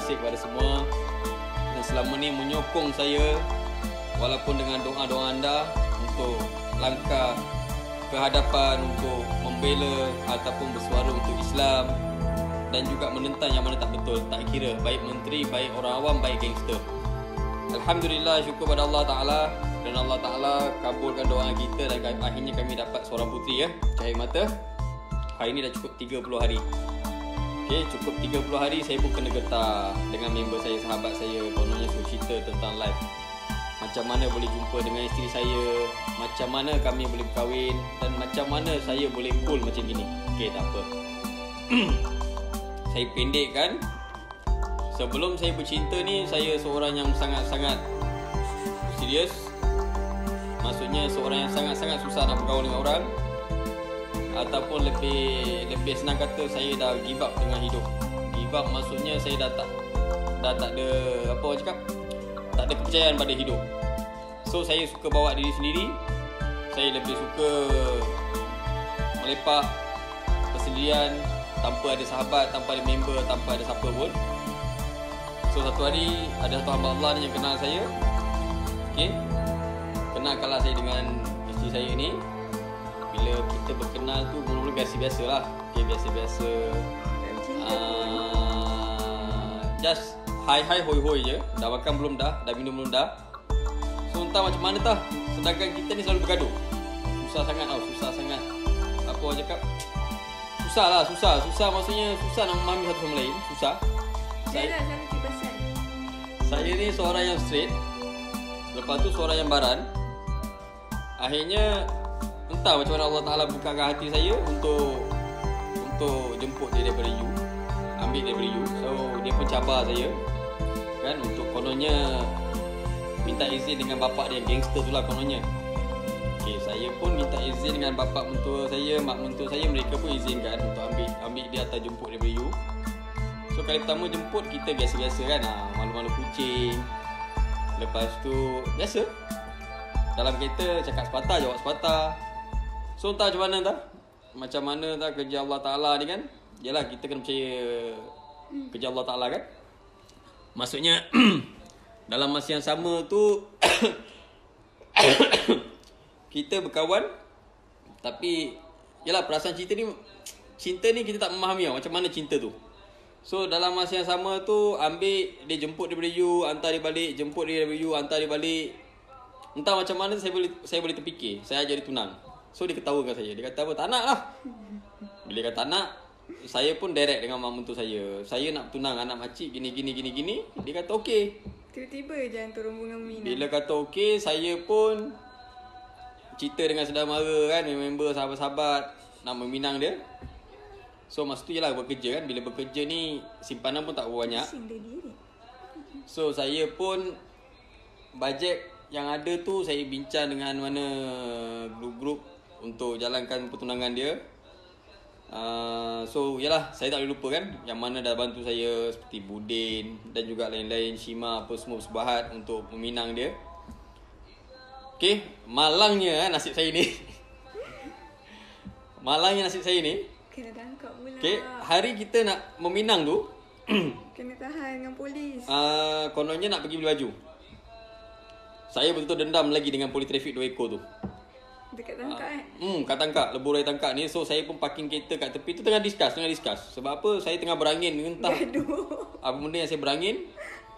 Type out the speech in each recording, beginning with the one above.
kasih kepada semua yang selama ni menyokong saya, walaupun dengan doa-doa anda untuk langkah ke hadapan untuk membela ataupun bersuara untuk Islam dan juga menentang yang mana tak betul, tak kira baik menteri, baik orang awam, baik gangster. Alhamdulillah, syukur pada Allah Ta'ala, dan Allah Ta'ala kabulkan doa kita dan akhirnya kami dapat seorang puteri cahaya mata. Hari ni dah cukup 30 hari. Okay, cukup 30 hari saya pun kena getah dengan member saya, sahabat saya. Kononnya suruh cerita tentang life, macam mana boleh jumpa dengan isteri saya, macam mana kami boleh berkahwin, dan macam mana saya boleh cool macam gini. Okay, tak apa. Saya pendekkan. Sebelum saya bercinta ni, saya seorang yang sangat-sangat serius. Maksudnya seorang yang sangat-sangat susah nak bergaul dengan orang. Ataupun lebih senang kata, saya dah give up dengan hidup. Give up maksudnya saya dah tak ada, apa orang cakap, tak ada kepercayaan pada hidup. So saya suka bawa diri sendiri. Saya lebih suka melepak, persendirian, tanpa ada sahabat, tanpa ada member, tanpa ada siapa pun. So satu hari ada satu hamba Allah ni yang kenal saya. Okay, kenalkanlah saya dengan isteri saya ni. Bila kita berkenal tu mula-mula biasa-biasa lah. Okay, biasa-biasa, just hai-hai hoi-hoi je. Dah makan belum dah? Dah minum belum dah? So entah macam mana tah, sedangkan kita ni selalu bergaduh. Susah sangat tau, susah sangat. Apa orang cakap, susah maksudnya susah nak memahami satu sama lain. Susah. Saya ni seorang yang straight, lepas tu seorang yang baran. Akhirnya entah macam mana Allah Ta'ala bukakan hati saya untuk jemput dia daripada you, ambil daripada you. So dia pun cabar saya kan, untuk kononnya minta izin dengan bapak dia, gangster tu lah kononnya. Okay, saya pun minta izin dengan bapak mentua saya, mak mentua saya, mereka pun izinkan untuk ambil dia atau jemput daripada you. So kali pertama jemput kita biasa-biasa kan, malu-malu kucing. Lepas tu biasa dalam kereta cakap sepatah, jawab sepatah. So entah macam mana kerja Allah Ta'ala ni kan. Yalah, kita kena percaya kerja Allah Ta'ala kan. Maksudnya dalam masa yang sama tu kita berkawan, tapi yalah, perasaan cinta ni kita tak memahami macam mana cinta tu. So dalam masa yang sama tu ambil dia, jemput daripada you, hantar dia balik, jemput dia daripada you, hantar dia balik. Entah macam mana saya boleh terfikir, saya ajar dia tunang. So dia ketawakan saya. Dia kata apa, tak nak lah. Bila dia kata tak nak, saya pun direct dengan mak mentua saya. Saya nak tunang anak makcik gini. Dia kata okey. Tiba-tiba je hantar rombongan meminang. Bila kata okey, saya pun cerita dengan saudara mara kan, member sahabat-sahabat nak meminang dia. So masa tu jelah bekerja kan. Bila bekerja ni simpanan pun tak banyak. So saya pun bajet yang ada tu saya bincang dengan mana grup-grup untuk jalankan pertunangan dia. So yalah, saya tak boleh lupa kan, yang mana dah bantu saya seperti Budin dan juga lain-lain, Shima, apa semua bersebahat untuk meminang dia. Okay, malangnya nasib saya ni. Malangnya nasib saya ni, kena tangkap pula. okay, hari kita nak meminang tu kena tahan dengan polis. Kononnya nak pergi beli baju. Saya betul-betul dendam lagi dengan polis trafik 2 ekor tu. Dekat tangkap kat tangkap, lebuh raya tangkap ni. So saya pun parking kereta kat tepi tu, tengah discuss. Sebab apa? Saya tengah berangin, entah apa benda yang saya berangin.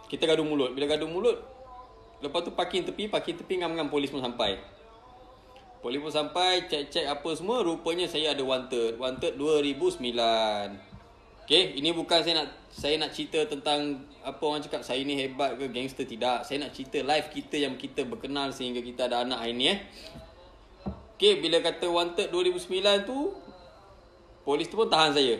Kita gaduh mulut. Bila gaduh mulut, lepas tu parking tepi ngam-ngam polis pun sampai. Polis pun sampai, cek apa semua. Rupanya saya ada wanted 2009. Okay, ini bukan saya nak cerita tentang apa orang cakap saya ni hebat ke gangster, tidak. Saya nak cerita live kita yang kita berkenal sehingga kita ada anak hari ni Okay, bila kata wanted 2009 tu, polis tu pun tahan saya,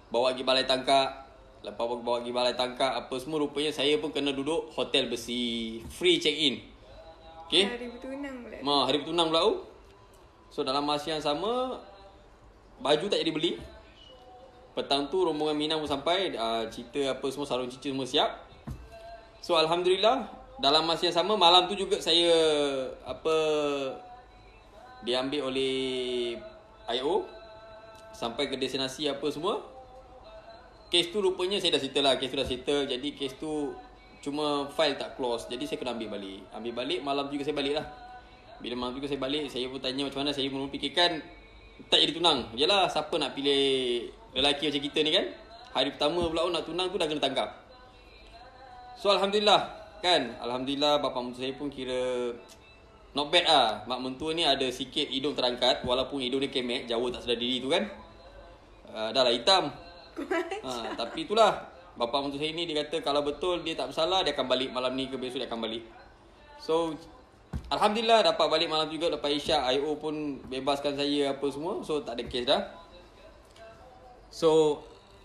bawa pergi balai tangkap. Lepas bawa pergi balai tangkap apa semua, rupanya saya pun kena duduk hotel besi, free check in. Okay, hari bertunang pula. Hari bertunang pula tu. So dalam masa yang sama, baju tak jadi beli. Petang tu rombongan Minang pun sampai, cerita apa semua, sarung cincin semua siap. So alhamdulillah, dalam masa yang sama malam tu juga saya diambil oleh IO sampai ke destinasi apa semua. Kes tu rupanya saya dah settle lah. Kes tu dah settle. Jadi kes tu cuma file tak close. Jadi saya kena ambil balik. Ambil balik, malam juga saya balik lah. Bila malam juga saya balik, saya pun tanya macam mana. Saya mula fikirkan tak jadi tunang. Yalah, siapa nak pilih lelaki macam kita ni kan. Hari pertama pula nak tunang tu dah kena tangkap. So Alhamdulillah kan. Alhamdulillah bapa mentua saya pun kira not bad lah. Mak mentua ni ada sikit hidung terangkat. Walaupun hidung dia kemek, Jawa tak sedar diri tu kan. Dah lah hitam. Tapi itulah, bapa mentua saya ni dia kata kalau betul dia tak bersalah, dia akan balik malam ni ke besok dia akan balik. So Alhamdulillah dapat balik malam juga. Lepas Isyak, IO pun bebaskan saya apa semua. So tak ada kes dah. So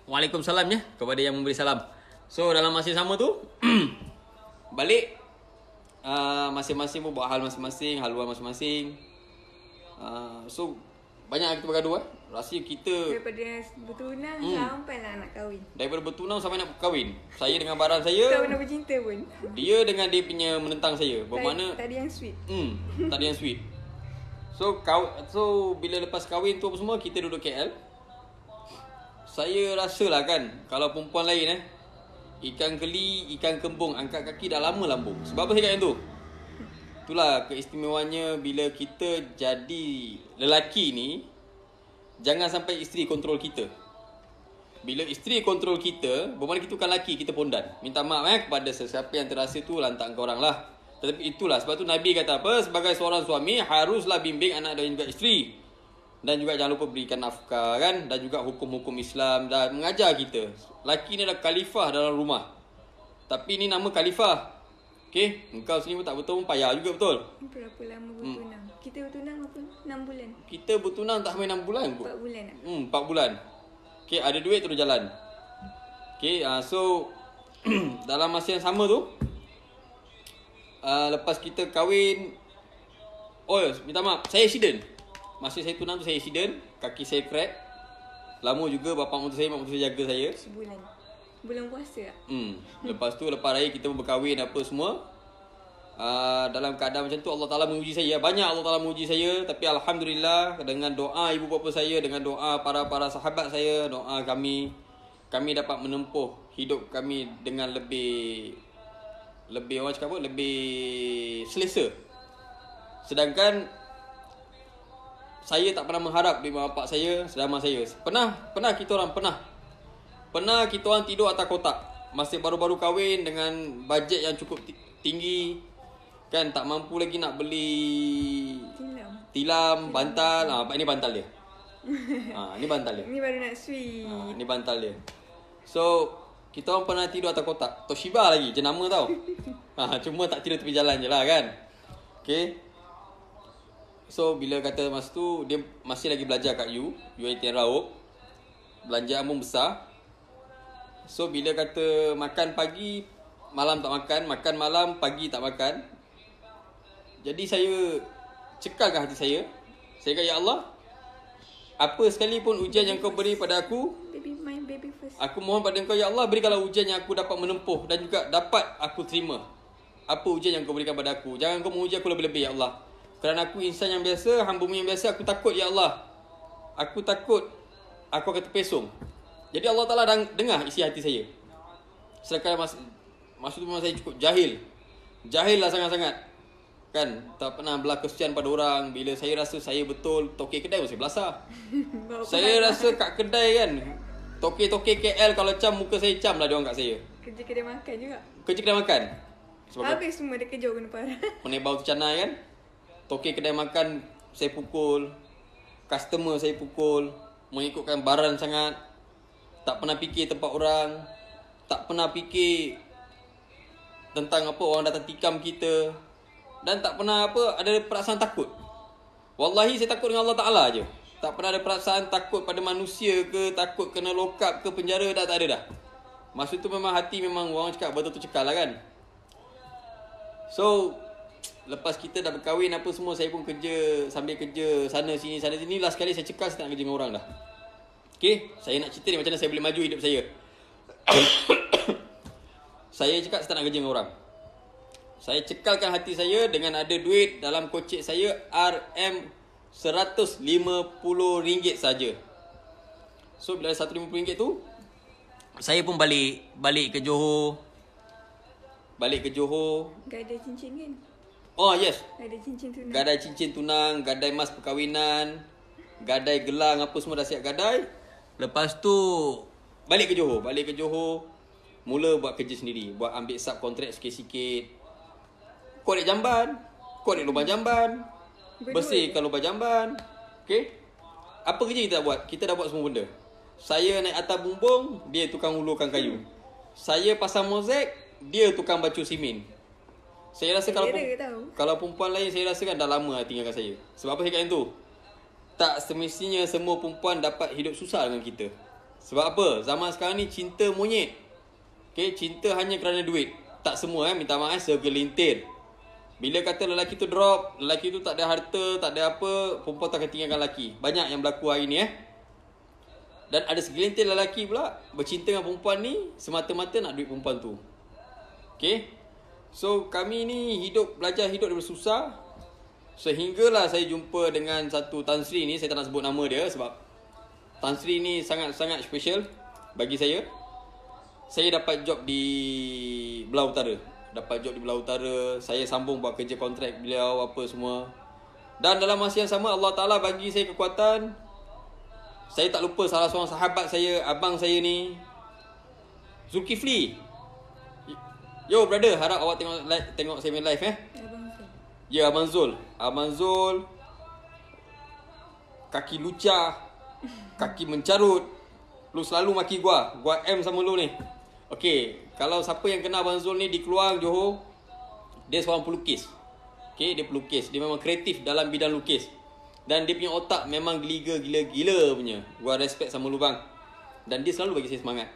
Waalaikumsalam ya kepada yang memberi salam. So dalam masa yang sama tu balik, masing-masing pun buat hal masing-masing, haluan masing-masing. So banyak kita bergaduh Rasa kita Daripada bertunang sampailah nak kahwin. Daripada bertunang sampai nak kahwin. Saya dengan barang saya, Tak pernah bercinta pun. dia dengan dia punya menentang saya. Bermakna Tak ada yang sweet. tak ada yang sweet. So bila lepas kahwin tu apa semua, kita duduk KL. Saya rasalah kan, kalau perempuan lain ikan keli, ikan kembung, angkat kaki dah lama lambung. Sebab apa saya kata tu? Itulah keistimewanya bila kita jadi lelaki ni. Jangan sampai isteri kontrol kita. Bila isteri kontrol kita, bermakna kita bukan lelaki, kita pondan. Minta maaf kepada sesiapa yang terasa tu, lantak korang lah. Tetapi itulah, sebab tu Nabi kata apa? Sebagai seorang suami, haruslah bimbing anak dan juga isteri. Dan juga jangan lupa berikan nafkah kan. Dan juga hukum-hukum Islam. Dan mengajar kita. Lelaki ni adalah khalifah dalam rumah. Tapi ni nama khalifah. Okay, engkau sini pun tak betul pun payah juga betul. Berapa lama bertunang? Kita bertunang apa? 6 bulan. Kita bertunang tak sampai 6 bulan pun. 4 bulan lah. 4 bulan. Okay, ada duit terus jalan. Okay, so dalam masa yang sama tu, lepas kita kahwin, minta maaf, saya accident. Masa saya tunang tu saya accident, kaki saya crack. Lama juga bapa mentua saya, mak mentua saya jaga saya. Sebulan. Bulan puasa tak? Lepas tu lepas raya kita pun berkahwin apa semua. Dalam keadaan macam tu Allah Ta'ala menguji saya. Banyak Allah Ta'ala menguji saya. Tapi Alhamdulillah dengan doa ibu bapa saya, dengan doa para sahabat saya, doa kami dapat menempuh hidup kami dengan lebih orang cakap apa? Lebih selesa. Sedangkan saya tak pernah mengharap di bapa saya, sedama saya. Pernah kita orang tidur atas kotak. Masih baru-baru kahwin dengan bajet yang cukup tinggi. Kan tak mampu lagi nak beli tilam, bantal. Ini bantal dia. Ini bantal dia. Ni baru nak sweet. Ini bantal dia. So, kita orang pernah tidur atas kotak. Toshiba lagi, jenama tau. Cuma tak tidur tepi jalan je lah kan. Okay. So, bila kata masa tu, dia masih lagi belajar kat UiTM Raub. Belanjaan pun besar. So bila kata makan pagi, malam tak makan, makan malam, pagi tak makan. Jadi saya cekalkan hati saya. Saya kata, ya Allah, apa sekalipun ujian yang kau beri pada aku, My baby first. aku mohon pada engkau, ya Allah, berikanlah ujian yang aku dapat menempuh dan juga dapat aku terima. Apa ujian yang kau berikan pada aku. Jangan kau menguji aku lebih-lebih, ya Allah. Kerana aku insan yang biasa, hamba-Mu yang biasa, aku takut, ya Allah. Aku takut aku akan terpesong. Jadi Allah Ta'ala dengar isi hati saya. Sedangkan masa tu memang saya cukup jahil. Jahil lah sangat-sangat. Kan, tak pernah belah kesian pada orang. Bila saya rasa saya betul, tokek kedai pun saya belasah. Saya rasa kat kedai kan, tokek-tokek KL kalau cam muka saya cam lah diorang kat saya. Kerja kedai makan juga. Kerja kedai makan. Habis semua dia kerja guna parah. Penebau tu canai kan. Tokek kedai makan saya pukul. Customer saya pukul. Mengikutkan baran sangat. Tak pernah fikir tempat orang. Tak pernah fikir tentang apa orang datang tikam kita. Dan tak pernah ada perasaan takut. Wallahi saya takut dengan Allah Ta'ala je. Tak pernah ada perasaan takut pada manusia ke, takut kena lock up ke penjara, tak ada dah. Masa tu memang hati memang orang cakap betul-betul cekal lah kan. So lepas kita dah berkahwin apa semua, saya pun kerja, sambil kerja sana sini. Last sekali saya cekal saya tak nak kerja dengan orang dah. Okay, saya nak cerita ni macam mana saya boleh maju hidup saya. Saya cakap saya tak nak kerja dengan orang. Saya cekalkan hati saya dengan ada duit dalam kocek saya RM150 saja. So bila ada RM150 tu, Saya pun balik ke Johor. Gadai cincin kan? Oh yes. Gadai cincin tunang. Gadai cincin tunang, gadai mas perkahwinan, gadai gelang apa semua dah siap gadai. Lepas tu balik ke Johor. Mula buat kerja sendiri, buat ambil subkontrak sikit-sikit. Korek jamban, korek lubang jamban, bersihkan lubang jamban. Okey. Apa kerja kita dah buat? Kita dah buat semua benda. Saya naik atas bumbung, dia tukang hulurkan kayu. Saya pasang mozaik, dia tukang batu simen. Saya rasa kalau perempuan lain, saya rasa kan dah lama lah tinggalkan saya. Sebab apa saya kata tu? Tak semestinya semua perempuan dapat hidup susah dengan kita. Sebab apa? Zaman sekarang ni cinta monyet. Okay, cinta hanya kerana duit. Tak semua minta maaf, segelintir. Bila kata lelaki tu drop, lelaki tu tak ada harta, tak ada apa, perempuan tak akan tinggalkan lelaki. Banyak yang berlaku hari ni Dan ada segelintir lelaki pula bercinta dengan perempuan ni semata-mata nak duit perempuan tu. Okay. So kami ni belajar hidup daripada susah. Sehinggalah saya jumpa dengan satu Tan Sri ni. Saya tak nak sebut nama dia sebab Tan Sri ni sangat-sangat special bagi saya. Saya dapat job di Belau Utara. Saya sambung buat kerja kontrak beliau apa semua. Dan dalam masa yang sama Allah Ta'ala bagi saya kekuatan. Saya tak lupa salah seorang sahabat saya, abang saya ni, Zulkifli. Yo brother, harap awak tengok saya main live Ya, Abang Zul. Abang Zul kaki lucah, kaki mencarut. Lu selalu maki gua M sama lu ni. Okey, kalau siapa yang kenal Abang Zul ni di Keluang, Johor, dia seorang pelukis. Okey, dia pelukis. Dia memang kreatif dalam bidang lukis. Dan dia punya otak memang gila punya. Gua respect sama lu bang. Dan dia selalu bagi saya semangat.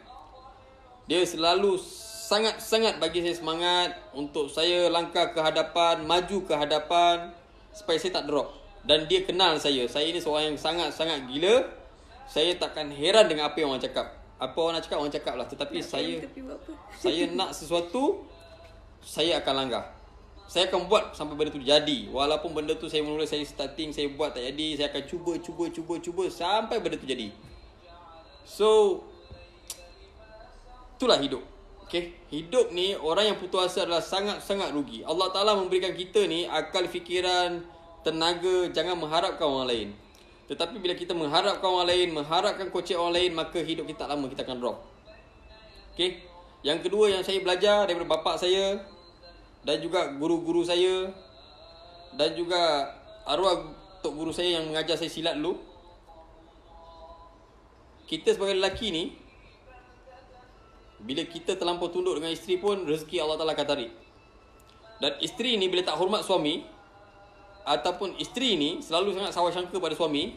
Dia selalu sangat-sangat bagi saya semangat untuk saya langkah ke hadapan, maju ke hadapan supaya saya tak drop. Dan dia kenal saya. Saya ni seorang yang sangat-sangat gila. Saya takkan heran dengan apa yang orang cakap. Apa orang nak cakap, orang cakap lah. Tetapi saya nak sesuatu, saya akan langkah. Saya akan buat sampai benda tu jadi. Walaupun benda tu saya mula, saya starting, saya buat tak jadi, saya akan cuba sampai benda tu jadi. So, itulah hidup. Okay? Hidup ni, orang yang putus asa adalah sangat-sangat rugi. Allah Ta'ala memberikan kita ni akal fikiran, tenaga, jangan mengharapkan orang lain. Tetapi bila kita mengharapkan orang lain, mengharapkan kocek orang lain, maka hidup kita tak lama kita akan drop. Okay? Yang kedua yang saya belajar daripada bapa saya dan juga guru-guru saya dan juga arwah tok guru saya yang mengajar saya silat dulu. Kita sebagai lelaki ni, bila kita terlampau tunduk dengan isteri pun, rezeki Allah Ta'ala akan tarik. Dan isteri ni bila tak hormat suami, ataupun isteri ni selalu sangat sawah sangka pada suami,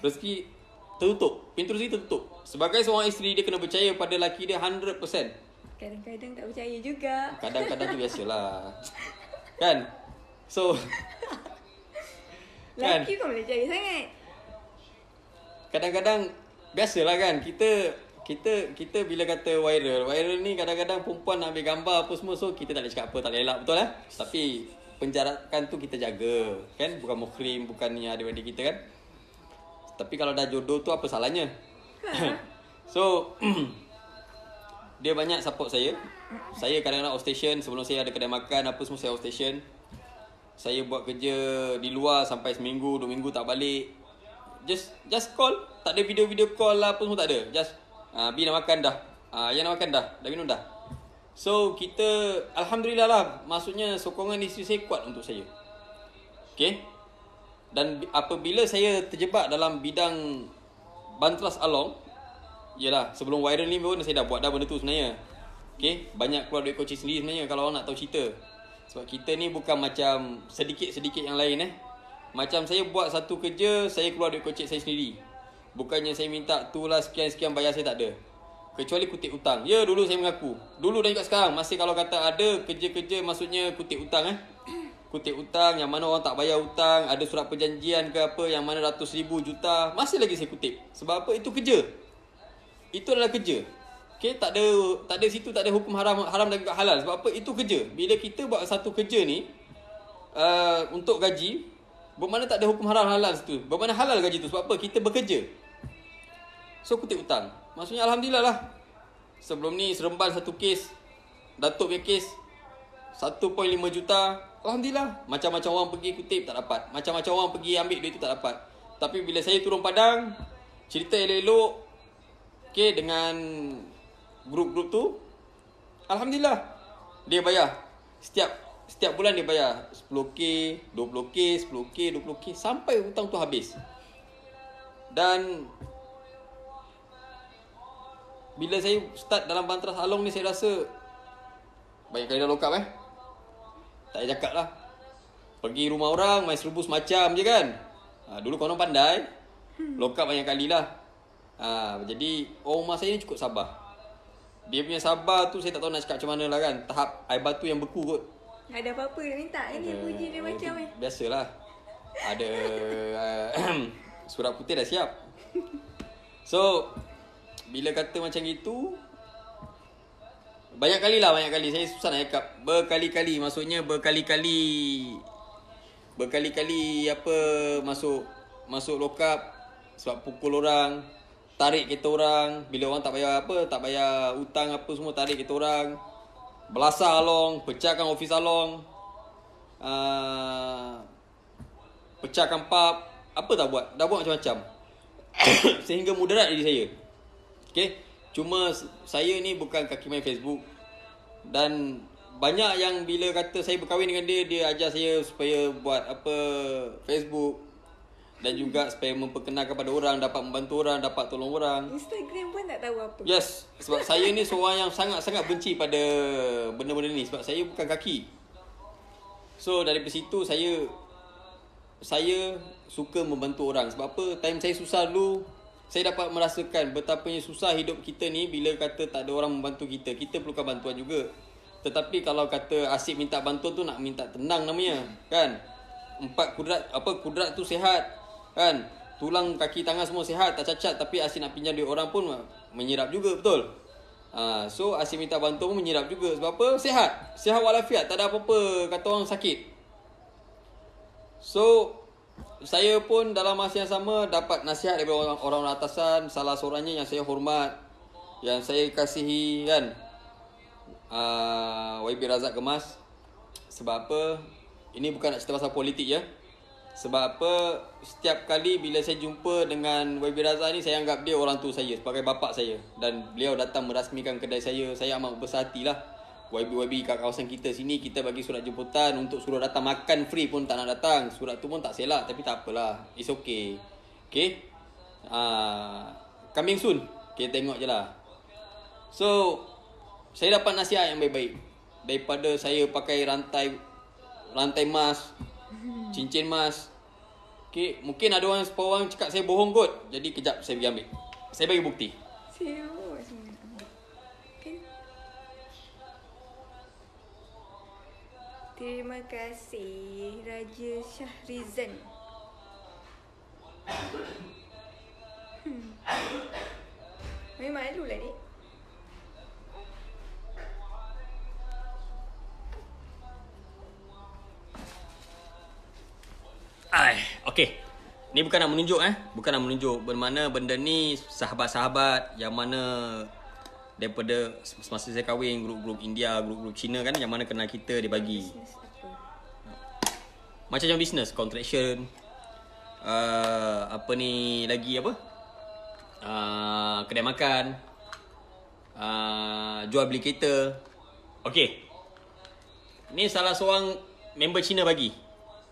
rezeki tertutup, pintu rezeki tertutup. Sebagai seorang isteri, dia kena percaya pada lelaki dia 100%. Kadang-kadang tak percaya juga. Kadang-kadang tu biasalah. Kan? So lelaki kau boleh percaya sangat. Kadang-kadang biasalah kan, kita bila kata viral ni kadang-kadang perempuan nak ambil gambar apa semua, so kita tak boleh cakap apa, tak boleh elak, betul lah. Tapi penjarakan tu kita jaga, kan? Bukan muhrim, bukan ni adik-adik kita kan. Tapi kalau dah jodoh tu apa salahnya? So dia banyak support saya. Saya kadang-kadang outstation, sebelum saya ada kedai makan apa semua saya outstation. Saya buat kerja di luar sampai seminggu, 2 minggu tak balik. Just call, tak ada video call lah apa semua tak ada. Just Bi nak makan dah. Yang nak makan dah minum dah. So kita alhamdulillah lah, maksudnya sokongan isteri saya kuat untuk saya. Okay. Dan apabila saya terjebak dalam bidang Bantras Along, yalah, sebelum viral ni pun saya dah buat dah benda tu sebenarnya. Okay. Banyak keluar duit coaching sendiri sebenarnya kalau orang nak tahu cerita. Sebab kita ni bukan macam sedikit-sedikit yang lain Macam saya buat satu kerja, saya keluar duit coaching saya sendiri. Bukannya saya minta tu lah sekian-sekian bayar, saya tak ada. Kecuali kutip hutang. Ya, dulu saya mengaku. Dulu dan juga sekarang. Masih kalau kata ada kerja-kerja, maksudnya kutip hutang Kutip hutang, yang mana orang tak bayar hutang, ada surat perjanjian ke apa, yang mana ratus ribu, juta, masih lagi saya kutip. Sebab apa? Itu kerja. Itu adalah kerja. Okay, tak ada situ, tak ada hukum haram dan juga halal. Sebab apa? Itu kerja. Bila kita buat satu kerja ni untuk gaji, bermakna tak ada hukum haram halal situ. Bermakna halal gaji tu. Sebab apa? Kita bekerja. So kutip hutang. Maksudnya alhamdulillah lah. Sebelum ni Seremban satu kes, Datuk punya kes 1.5 juta. Alhamdulillah. Macam-macam orang pergi kutip tak dapat. Macam-macam orang pergi ambil duit tu tak dapat. Tapi bila saya turun padang, cerita elok-elok, okay, dengan grup-grup tu, alhamdulillah dia bayar. Setiap bulan dia bayar 10k, 20k, 10k, 20k sampai hutang tu habis. Dan bila saya start dalam Bantras Along ni, saya rasa banyak kali dah lock up tak payah cakap lah. Pergi rumah orang main serbu semacam je kan. Dulu korang pandai, lock up banyak kali lah. Jadi orang rumah saya ni cukup sabar. Dia punya sabar tu saya tak tahu nak cakap macam mana lah kan. Tahap air batu yang beku kot. Ada apa-apa dia minta kan dia puji dia macam Biasalah. Ada surat putih dah siap. So bila kata macam gitu, banyak kali saya susah nak cakap. Berkali-kali apa masuk lock up sebab pukul orang, tarik kereta orang. Bila orang tak bayar hutang apa semua, tarik kereta orang, belasah along, pecahkan office along, pecahkan pub, apa dah buat macam-macam. Sehingga mudarat diri saya. Okay, cuma saya ni bukan kaki main Facebook. Dan banyak yang bila kata saya berkahwin dengan dia, dia ajar saya supaya buat apa Facebook. Dan juga supaya memperkenalkan kepada orang, dapat membantu orang, dapat tolong orang. Instagram pun tak tahu apa. Yes, sebab saya ni seorang yang sangat-sangat benci pada benda-benda ni. Sebab saya bukan kaki. So dari situ saya suka membantu orang. Sebab apa, time saya susah dulu, saya dapat merasakan betapanya susah hidup kita ni bila kata tak ada orang membantu kita. Kita perlukan bantuan juga. Tetapi kalau kata asyik minta bantuan tu nak minta tenang namanya, kan? Kudrat tu sihat, kan? Tulang kaki tangan semua sihat, tak cacat, tapi asyik nak pinjam duit orang pun menyirap juga, betul? So asyik minta bantuan pun menyirap juga. Sebab apa? Sihat walafiat, tak ada apa-apa kata orang sakit. So saya pun dalam masa yang sama dapat nasihat daripada orang-orang atasan. Salah seorangnya yang saya hormat, yang saya kasihi, kan, YB Razak Kemas. Sebab apa? Ini bukan nak cerita pasal politik ya. Sebab apa? Setiap kali bila saya jumpa dengan YB Razak ni, saya anggap dia orang tu saya, sebagai bapak saya. Dan beliau datang merasmikan kedai saya amat berbesar hati lah. YB kat kawasan kita sini, kita bagi surat jemputan untuk suruh datang makan free pun tak nak datang. Surat tu pun tak selak, tapi tak apalah, it's okay. Okay, coming soon. Okay, tengok je lah. So saya dapat nasihat yang baik-baik. Daripada saya pakai rantai emas, cincin emas. Okay, mungkin ada orang cakap saya bohong kot. Jadi kejap saya pergi ambil. Saya bagi bukti. Terima kasih Raja Syahrizan. Memang malu lah ni. Okay, ni bukan nak menunjuk bermakna benda ni sahabat-sahabat yang mana daripada semasa saya kahwin, grup-grup India, grup-grup Cina kan, yang mana kenal kita dia bagi. Macam bisnes, contraction, apa ni lagi apa? Kedai makan, jual beli kereta. Okay, ni salah seorang member Cina bagi.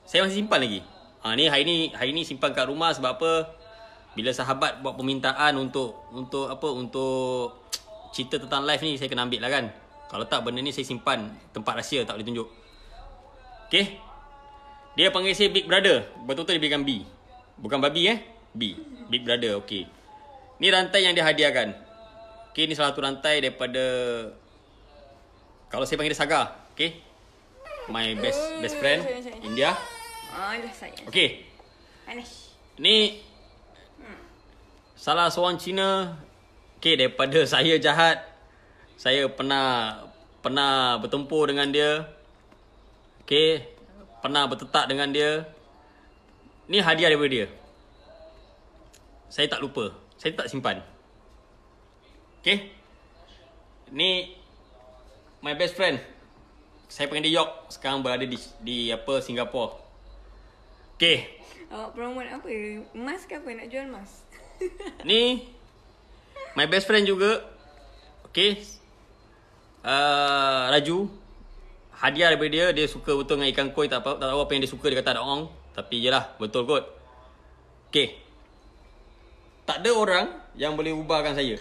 Saya masih simpan lagi. Ni hari ni simpan kat rumah. Sebab apa? Bila sahabat buat permintaan untuk apa? Untuk cerita tentang live ni, saya kena ambil lah kan. Kalau tak, benda ni saya simpan tempat rahsia, tak boleh tunjuk. Okay, dia panggil saya Big Brother. Betul-betul dia berikan B, bukan babi B, Big Brother. Okay, ni rantai yang dia hadiahkan. Okay, ni salah satu rantai daripada, kalau saya panggil dia Saga. Okay, my best friend India. Okay, ni salah seorang Cina. Okay, daripada saya jahat, saya pernah bertempur dengan dia. Okay, pernah bertetak dengan dia. Ni hadiah daripada dia. Saya tak lupa, saya tak simpan. Okay, Ni my best friend. Saya panggil dia York. Sekarang berada di apa, Singapura. Okay. Awak promote apa? Emas ke apa? Nak jual emas? Ni my best friend juga. Okay. Raju. Hadiah daripada dia suka betul dengan ikan koi. Tak tahu apa yang dia suka. Dia kata ada orang. Tapi yelah, betul kot. Okay. Tak ada orang yang boleh ubahkan saya.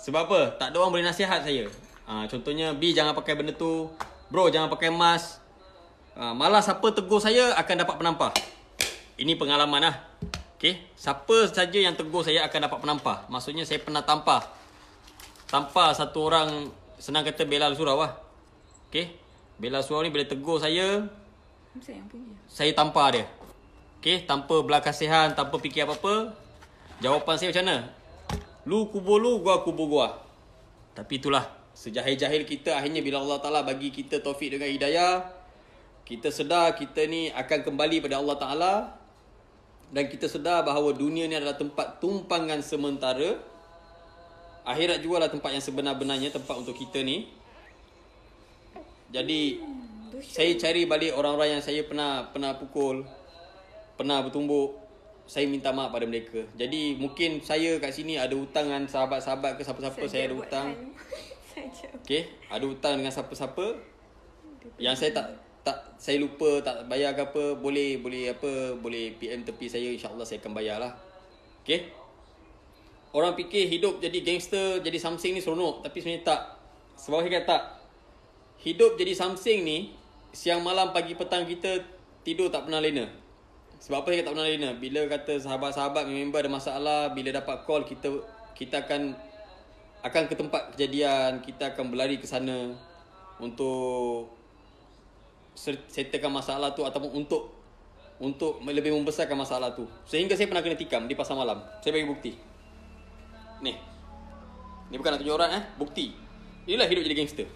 Sebab apa? Tak ada orang boleh nasihat saya. Contohnya, B jangan pakai benda tu. Bro jangan pakai emas. Malah siapa tegur saya akan dapat penampar. Ini pengalaman lah. Okay. Siapa saja yang tegur saya akan dapat penampar. Maksudnya saya pernah tampar satu orang, senang kata Belal Surau lah. Okay. Belal Surau ni bila tegur saya, saya tampar dia. Okay. Tanpa belas kasihan, tanpa fikir apa-apa. Jawapan saya macam mana? Lu kubur lu, gua kubur gua. Tapi itulah, sejahil-jahil kita, akhirnya bila Allah Ta'ala bagi kita taufik dengan hidayah, kita sedar kita ni akan kembali pada Allah Ta'ala. Dan kita sedar bahawa dunia ni adalah tempat tumpangan sementara. Akhirat juga lah tempat yang sebenar-benarnya, tempat untuk kita ni. Jadi saya cari balik orang-orang yang saya pernah pukul, pernah bertumbuk. Saya minta maaf pada mereka. Jadi mungkin saya kat sini ada hutang dengan sahabat-sahabat ke siapa-siapa, saya ada hutang. Okay, ada hutang dengan siapa-siapa yang saya saya lupa tak bayar ke apa, boleh PM tepi saya, insya-Allah saya akan bayarlah. Okay. Orang fikir hidup jadi gangster, jadi something ni seronok, tapi sebenarnya tak. Sebab saya kata tak. Hidup jadi something ni, siang malam pagi petang kita tidur tak pernah lena. Sebab apa saya tak pernah lena? Bila kata sahabat-sahabat, member ada masalah, bila dapat call kita akan ke tempat kejadian, kita akan berlari ke sana untuk settlekan masalah tu ataupun untuk lebih membesarkan masalah tu. Sehingga saya pernah kena tikam di pasar malam. Saya bagi bukti. Ni bukan nak tunjuk orang bukti. Inilah hidup jadi gangster.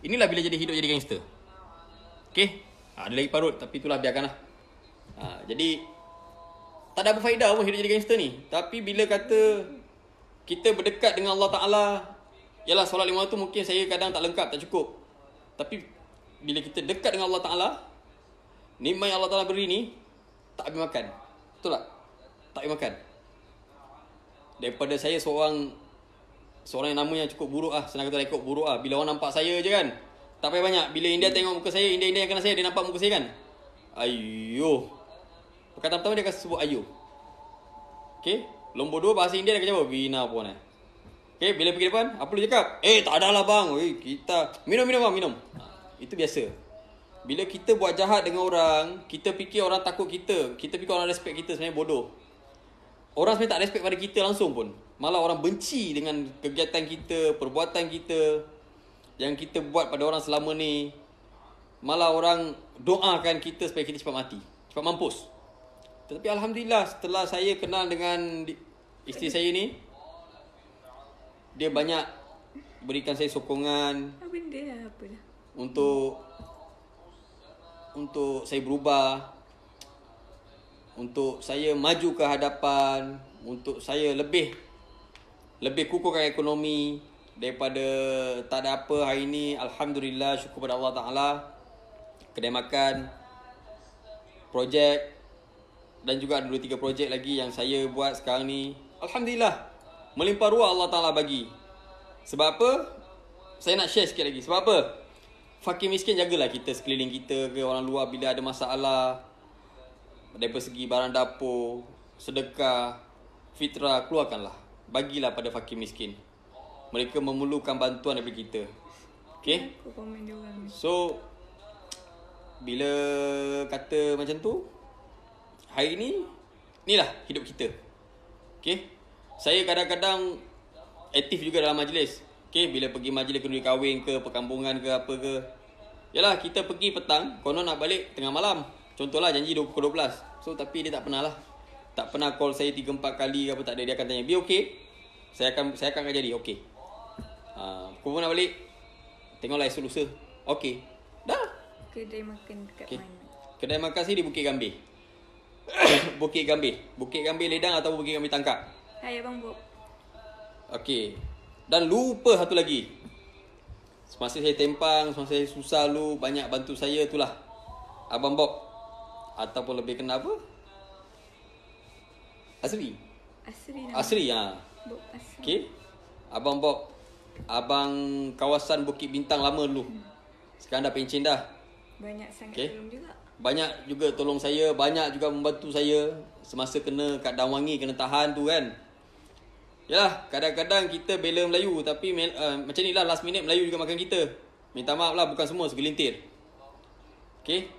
Inilah bila jadi hidup jadi gangster. Okay. Ada lagi parut, tapi itulah biarkanlah. Jadi tak ada apa faedah pun hidup jadi gangster ni. Tapi bila kata kita berdekat dengan Allah Ta'ala, yalah solat 5 waktu mungkin saya kadang tak lengkap, tak cukup. Tapi bila kita dekat dengan Allah Ta'ala, nikmat yang Allah Ta'ala beri ni tak habis makan. Betul tak? Tak habis makan. Daripada saya seorang yang namanya cukup buruk senang kata rekod buruk bila orang nampak saya je kan, tak payah banyak. Bila India tengok muka saya, India yang kenal saya, dia nampak muka saya kan, ayuh. Perkataan pertama dia akan sebut ayuh. Okay. Nombor 2 bahasa India dia akan jawab Vina pun Okay. Bila pergi depan, apa lu cakap? Tak ada lah bang. Kita minum bang, minum. Itu biasa. Bila kita buat jahat dengan orang, kita fikir orang takut kita, kita fikir orang respect kita, sebenarnya bodoh. Orang sebenarnya tak respect pada kita langsung pun. Malah orang benci dengan kegiatan kita, perbuatan kita yang kita buat pada orang selama ni. Malah orang doakan kita supaya kita cepat mati, cepat mampus. Tetapi Alhamdulillah, setelah saya kenal dengan isteri saya ni, dia banyak berikan saya sokongan untuk saya berubah, untuk saya maju ke hadapan, untuk saya lebih kukuhkan ekonomi. Daripada tak ada apa hari ni, Alhamdulillah, syukur pada Allah Ta'ala, kedai makan, projek, dan juga ada 2-3 projek lagi yang saya buat sekarang ni. Alhamdulillah, melimpah ruah Allah Ta'ala bagi. Sebab apa? Saya nak share sikit lagi. Sebab apa? Fakir miskin jagalah kita sekeliling kita ke orang luar bila ada masalah. Daripada segi barang dapur, sedekah, fitrah, keluarkanlah. Bagilah pada fakir miskin. Mereka memerlukan bantuan daripada kita. Okay? So, bila kata macam tu, hari ni, inilah hidup kita. Okay? Saya kadang-kadang aktif juga dalam majlis. Okay? Bila pergi majlis kenduri kahwin ke, perkampungan ke, apa ke. Yalah, kita pergi petang, konon nak balik tengah malam. Contohlah janji 12. So, tapi dia tak pernah lah. Tak pernah call saya 3-4 kali ke apa, tak ada. Dia akan tanya, "Be okay?" Saya akan jadi, okay. Kau nak balik, tengoklah esok lusa. Okay. Dah. Kedai makan dekat mana? Kedai makan saya di Bukit Gambir. Bukit Gambir Ledang atau Bukit Gambir Tangkap. Hai Abang Bob. Okey. Dan lupa satu lagi. Semasa saya tempang, semasa saya susah lu, banyak bantu saya itulah Abang Bob. Ataupun lebih kenal apa? Asri. Asri ha. Bob Asri. Okey. Abang Bob. Abang kawasan Bukit Bintang lama dulu. Sekarang dah pencen dah. Banyak sangat Okey. tolong juga. Banyak juga tolong saya, banyak juga membantu saya semasa kena kat Damwangi, kena tahan tu kan. Yalah, kadang-kadang kita bela Melayu tapi macam ni lah, last minute Melayu juga makan kita. Minta maaf lah, bukan semua, segelintir. Okay.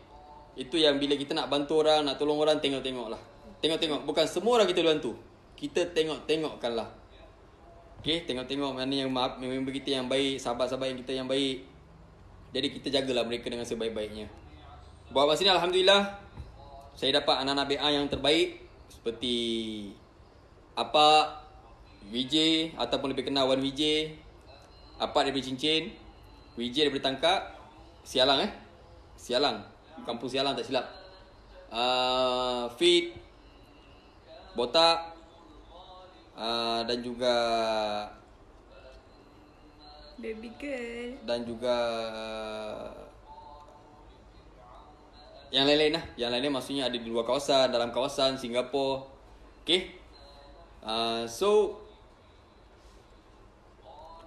Itu yang bila kita nak bantu orang, nak tolong orang, tengok-tengok lah. Tengok-tengok, bukan semua orang kita bantu. Kita tengok-tengokkan lah. Okay, tengok-tengok mana yang member kita yang baik, sahabat-sahabat yang kita yang baik. Jadi kita jagalah mereka dengan sebaik-baiknya. Buat masa ni Alhamdulillah, saya dapat anak-anak BA yang terbaik. Seperti Apa, VJ ataupun lebih kenal Wan VJ. Apa daripada Cincin, VJ daripada Tangkak, Sialang Sialang, kampung Sialang tak silap. Fit, Botak, dan juga Baby girl. dan juga yang lain-lain lah. Yang lain-lain maksudnya ada di luar kawasan, dalam kawasan Singapura. Okay. So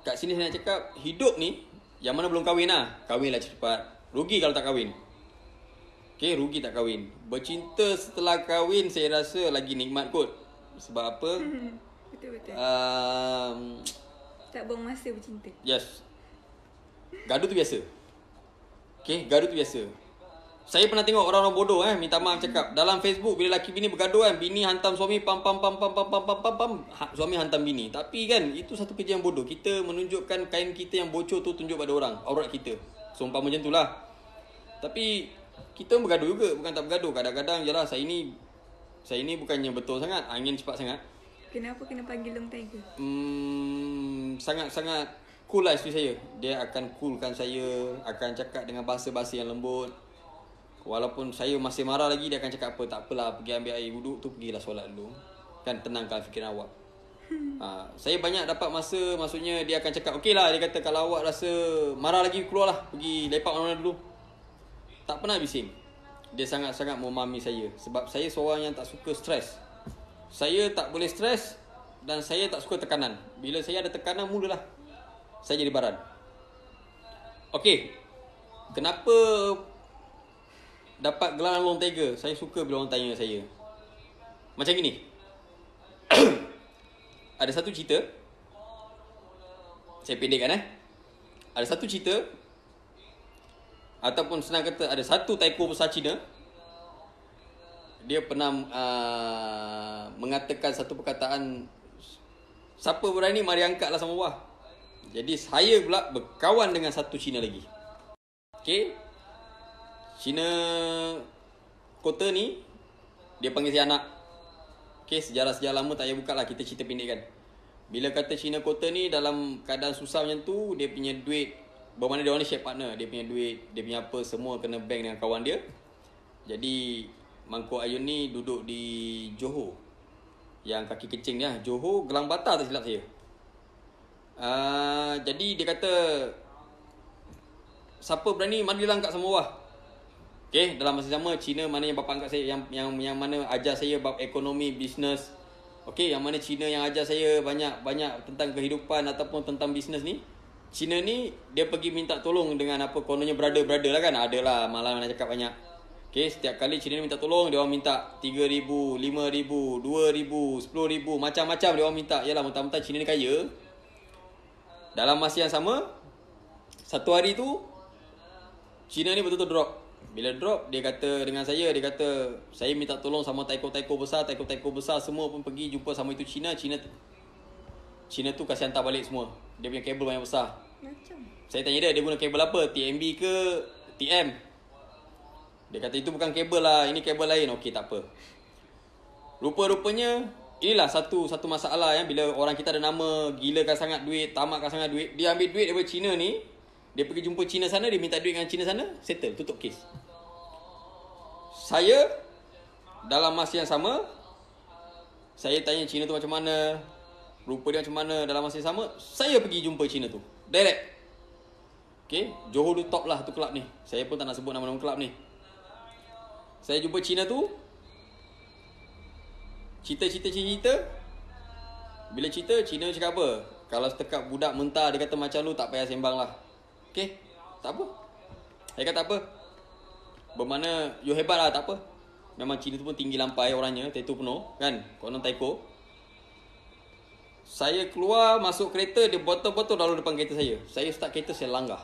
kat sini saya nak cakap, hidup ni yang mana belum kahwin lah, kahwinlah cepat. Rugi kalau tak kahwin. Okay, rugi tak kahwin. Bercinta setelah kahwin saya rasa lagi nikmat kot. Sebab apa? Betul-betul. Tak buang masa bercinta. Yes. Gaduh tu biasa. Okay, gaduh tu biasa. Saya pernah tengok orang-orang bodoh minta maaf cakap dalam Facebook bila laki bini bergaduh bini hantam suami pam. Suami hantam bini. Tapi kan itu satu kerja yang bodoh. Kita menunjukkan kain kita yang bocor tu tunjuk pada orang, aurat kita. Seumpama macam itulah. Tapi kita bergaduh juga, bukan tak bergaduh. Kadang-kadang jelah saya ni bukannya betul sangat, angin cepat sangat. Kenapa kena panggil Long Tiger? Sangat-sangat cool lah isteri saya. Dia akan coolkan saya, akan cakap dengan bahasa-bahasa yang lembut. Walaupun saya masih marah lagi, dia akan cakap apa, tak apalah, pergi ambil air wuduk tu, pergilah solat dulu. Kan tenangkan fikiran awak. Saya banyak dapat masa, maksudnya dia akan cakap, okey lah, dia kata kalau awak rasa marah lagi, keluarlah, pergi lepak mana-mana dulu. Tak pernah bising. Dia sangat-sangat memahami saya. Sebab saya seorang yang tak suka stres. Saya tak boleh stres dan saya tak suka tekanan. Bila saya ada tekanan, mulalah saya jadi baran. Okey, kenapa dapat gelar Long Tiger? Saya suka bila orang tanya saya. Macam gini. Ada satu cerita. Saya pendekkan Ada satu cerita, ataupun senang kata, ada satu taiko besar Cina. Dia pernah mengatakan satu perkataan, siapa berani mari angkatlah sama buah. Jadi saya pula berkawan dengan satu Cina lagi. Okay. Cina kota ni, dia panggil saya anak. Okay, sejarah-sejarah lama tak payah buka lah, kita cerita pendek kan. Bila kata Cina kota ni dalam keadaan susah macam tu, dia punya duit, bermakna dia orang ni share partner. Dia punya duit, dia punya apa, semua kena bank dengan kawan dia. Jadi Mangkuk Ayun ni duduk di Johor, yang kaki kecing dia, Johor, Gelang Batar tak silap saya. Jadi dia kata, siapa berani marilah angkat sama bawah. Okay, dalam masa sama Cina mana yang bapa angkat saya, yang mana ajar saya bab ekonomi, bisnes. Okay, yang mana Cina yang ajar saya banyak tentang kehidupan ataupun tentang bisnes ni. Cina ni dia pergi minta tolong dengan apa, kononnya brother lah kan. Adalah malam nak cakap banyak. Okay, setiap kali Cina ni minta tolong, dia orang minta 3,000, 5,000, 2,000, 10,000, macam-macam dia orang minta. Yalah, mentang-mentang Cina ni kaya. Dalam masa yang sama, satu hari tu Cina ni betul-betul drop. Bila drop, dia kata dengan saya, dia kata, saya minta tolong sama taiko-taiko besar semua pun pergi jumpa sama itu Cina tu kasih hantar balik semua. Dia punya kabel banyak besar. Macam? Saya tanya dia guna kabel apa? TMB ke TM? Dia kata itu bukan kabel lah, ini kabel lain. Okey, tak apa. Rupa-rupanya inilah satu masalah bila orang kita ada nama, gilakan sangat duit, tamatkan sangat duit, dia ambil duit daripada Cina ni, dia pergi jumpa Cina sana, dia minta duit dengan Cina sana, settle, tutup kes. Saya dalam masa yang sama, saya tanya Cina tu macam mana, rupa dia macam mana. Dalam masa yang sama, saya pergi jumpa Cina tu direct. Okay, Johor tu top lah tu kelab ni. Saya pun tak nak sebut nama-nama kelab ni. Saya jumpa Cina tu, cerita. Bila cerita, Cina cakap apa? Kalau setakat budak mentah dia kata macam lu, tak payah sembang lah. Okay, tak apa. Saya kata tak apa. Bermakna you hebat lah, tak apa. Memang Cina tu pun tinggi lampai orangnya, tattoo penuh kan, konon taiko. Saya keluar masuk kereta, dia botol-botol lalu depan kereta saya. Saya start kereta, saya langgar.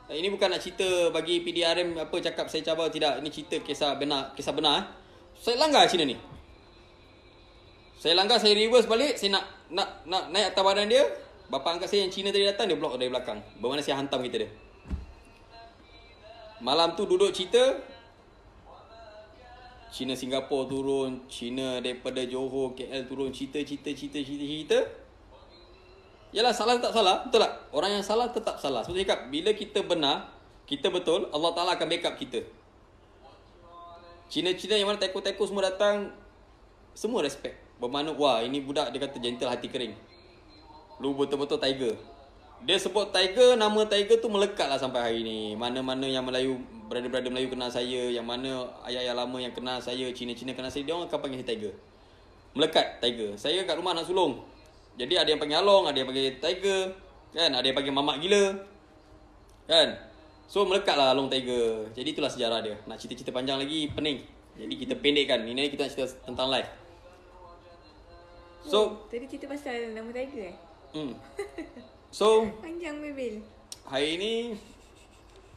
Ini bukan nak cerita bagi PDRM apa cakap saya cabar, tidak. Ini cerita kisah benar. Saya langgar Cina ni. Saya langgar, saya reverse balik, saya nak naik atas badan dia. Bapa angkat saya yang Cina tadi datang, dia block dari belakang. Bermakna saya hantam kereta dia. Malam tu duduk cerita, Cina Singapura turun, Cina daripada Johor KL turun, cerita. Yalah, salah tak salah, betul tak? Orang yang salah tetap salah. Sebab saya cakap, bila kita benar, kita betul, Allah Ta'ala akan backup kita. Cina-Cina yang mana taiko-taiko semua datang, semua respect. Bermakna, wah ini budak dia kata gentle hati kering. Lu betul-betul tiger. Dia sebut tiger, nama tiger tu melekat lah sampai hari ni. Mana-mana yang Melayu, brother-brother Melayu kenal saya, yang mana ayah-ayah lama yang kenal saya, Cina-Cina kenal saya, dia orang akan panggil saya tiger. Melekat tiger. Saya kat rumah nak sulung. Jadi ada yang panggil Along, ada yang panggil tiger, kan? Ada yang panggil mamak gila, kan? So melekat lah Along tiger. Jadi itulah sejarah dia. Nak cerita-cerita panjang lagi pening. Jadi kita pendekkan. Ini kita nak cerita tentang life. So tadi cerita pasal nama tiger So panjang bebel. hari ni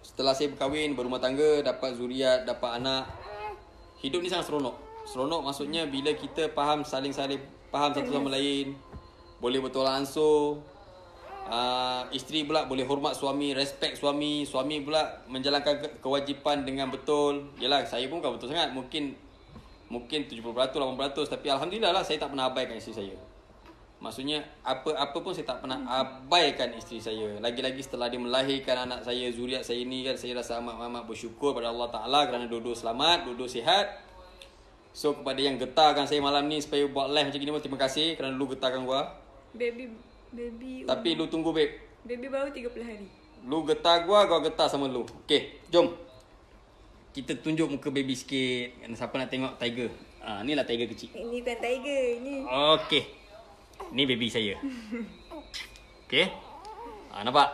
setelah saya berkahwin, berumah tangga, dapat zuriat, dapat anak, hidup ni sangat seronok. Seronok maksudnya bila kita faham, saling-saling faham satu sama lain, boleh bertolak ansur. Isteri pula boleh hormat suami, respect suami. Suami pula menjalankan kewajipan dengan betul. Yalah, saya pun bukan betul sangat. Mungkin 70%, 80%. Tapi Alhamdulillah lah, saya tak pernah abaikan isteri saya. Maksudnya apa pun saya tak pernah abaikan isteri saya. Lagi-lagi setelah dia melahirkan anak saya, zuriat saya ni kan, saya rasa amat bersyukur pada Allah Ta'ala kerana dua-dua selamat, dua-dua sihat. So kepada yang getarkan saya malam ni supaya buat live macam gini pun terima kasih kerana lu getarkan gua. Baby Tapi lu tunggu babe. Baby baru 30 hari. Lu getar gua getar sama lu. Okey, jom. Kita tunjuk muka baby sikit. Siapa nak tengok tiger? Inilah tiger kecil. Ini bukan tiger, ini. Okey. Ni baby saya. Okey. Nampak?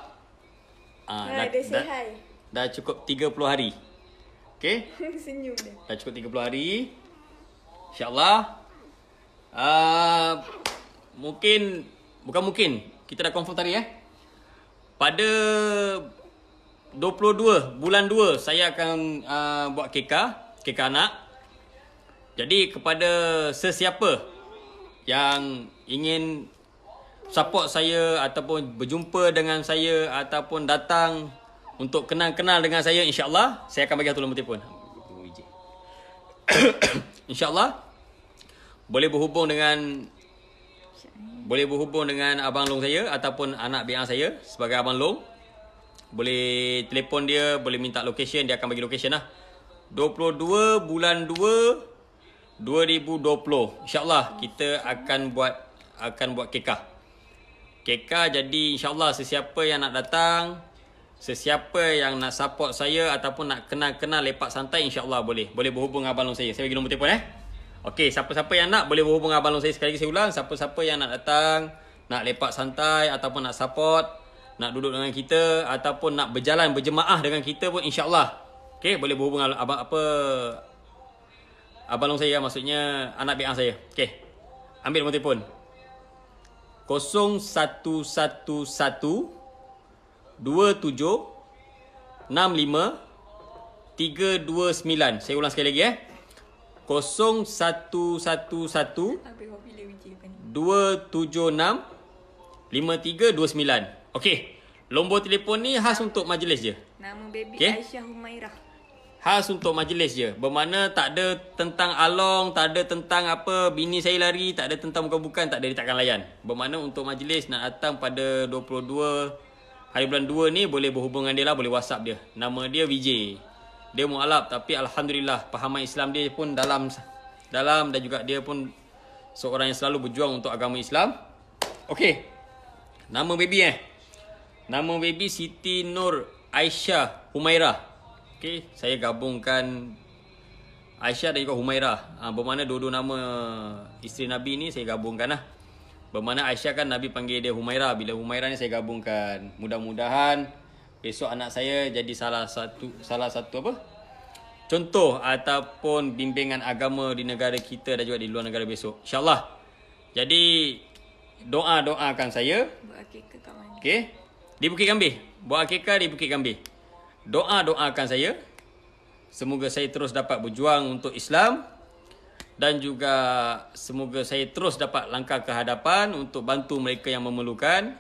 Dia say hi. Dah cukup 30 hari. Okey? Senyum dia. Dah cukup 30 hari. InsyaAllah. Bukan mungkin. Kita dah confirm tadi Pada 22 bulan 2 saya akan buat keka anak. Jadi kepada sesiapa yang ingin support saya ataupun berjumpa dengan saya ataupun datang untuk kenal-kenal dengan saya, insya-Allah saya akan bagi satu nombor telefon. InsyaAllah boleh berhubung dengan Abang Long saya ataupun anak BA saya sebagai Abang Long. Boleh telefon dia, boleh minta location, dia akan bagi location lah. 22 bulan 2 2020. InsyaAllah kita akan buat keka. Jadi insyaAllah sesiapa yang nak datang, sesiapa yang nak support saya ataupun nak kenal-kenal lepak santai, insyaAllah boleh berhubung dengan Abang Long saya. Saya bagi nombor telefon Okey, siapa-siapa yang nak boleh berhubung dengan Abang Long saya. Sekali lagi saya ulang, siapa-siapa yang nak datang, nak lepak santai ataupun nak support, nak duduk dengan kita ataupun nak berjalan berjemaah dengan kita pun insya-Allah. Okey, boleh berhubung dengan Abang Long saya, maksudnya anak BA saya. Okey. Ambil nombor telefon. 0111 27 65 329. Saya ulang sekali lagi 0111 276 5329. Okey. Nombor telefon ni khas untuk majlis je. Nama baby Aisyah Humairah. Khas untuk majlis je. Bermakna tak ada tentang Along, tak ada tentang apa bini saya lari, tak ada tentang bukan-bukan, tak ada, dia takkan layan. Bermakna untuk majlis nak datang pada 22 hari bulan 2 ni boleh berhubungan dia lah, boleh WhatsApp dia. Nama dia VJ. Dia mualaf tapi alhamdulillah pahaman Islam dia pun dalam dan juga dia pun seorang yang selalu berjuang untuk agama Islam. Okey. Nama baby Nama baby Siti Nur Aisyah Humairah. Okey, saya gabungkan Aisyah dan juga Humairah. Bermakna dua-dua nama isteri Nabi ni saya gabungkan lah. Bermakna Aisyah kan Nabi panggil dia Humairah. Bila Humairah ni saya gabungkan. Mudah-mudahan besok anak saya jadi salah satu apa? Contoh ataupun bimbingan agama di negara kita dan juga di luar negara besok. InsyaAllah. Jadi doakan saya. Buat akikah kat mana? Okey. Di Bukit Gambir. Buat akikah di Bukit Gambir. Doakan saya. Semoga saya terus dapat berjuang untuk Islam. Dan juga semoga saya terus dapat langkah ke hadapan untuk bantu mereka yang memerlukan.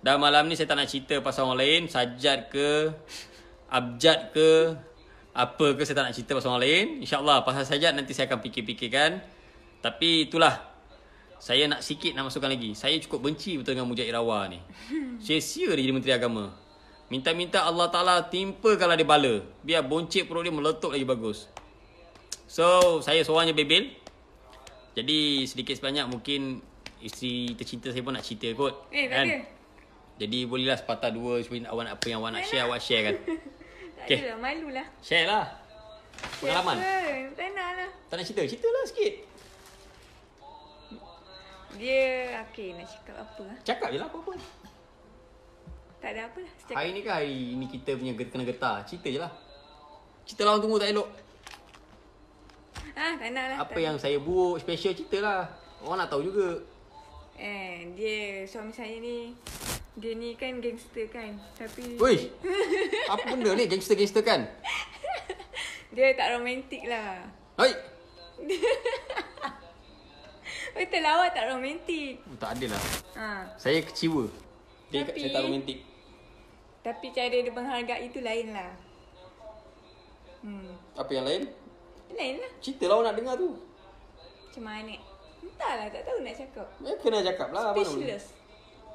Dan malam ni saya tak nak cerita pasal orang lain. Sajad ke, abjad ke, apa ke saya tak nak cerita pasal orang lain. InsyaAllah pasal sajad nanti saya akan fikir-fikirkan. Tapi itulah. Saya nak masukkan lagi. Saya cukup benci betul dengan Mujahid Rawa ni. Sia-sia dia jadi Menteri Agama. Minta-minta Allah Ta'ala timpa kalau dia bala. Biar boncik perut dia meletup lagi bagus. So, saya seorangnya bebel. Jadi, sedikit sebanyak mungkin isteri tercinta saya pun nak cerita kot. Tak ada. Jadi, bolehlah sepatah dua. Awak nak apa yang awak nak share, awak share kan. Tak adalah, malulah. Share lah. Pengalaman. Tak nak lah. Tak nak cerita? Cerita lah sikit. Dia, nak cakap apa lah. Cakap je lah apa-apa. Tak ada apa lah. Hari ni kan hari ni kita punya kena getah. Cerita je lah. Cerita lah orang tunggu tak elok. Tak nak lah. Apa yang saya buat special cerita lah. Orang nak tahu juga. Dia suami saya ni, dia ni kan gangster kan. Tapi Wih, apa benda ni gangster-gangster kan? dia tak romantik lah. Hai. Betul lah, awak tak romantik. Tak ada lah. Saya kecewa. Saya tak romantik. Tapi cara dia menghargai itu lain lah. Apa yang lain? Lain lah. Cerita lah orang nak dengar tu. Macam mana? Entahlah, tak tahu nak cakap. Kena cakap lah. Speechless.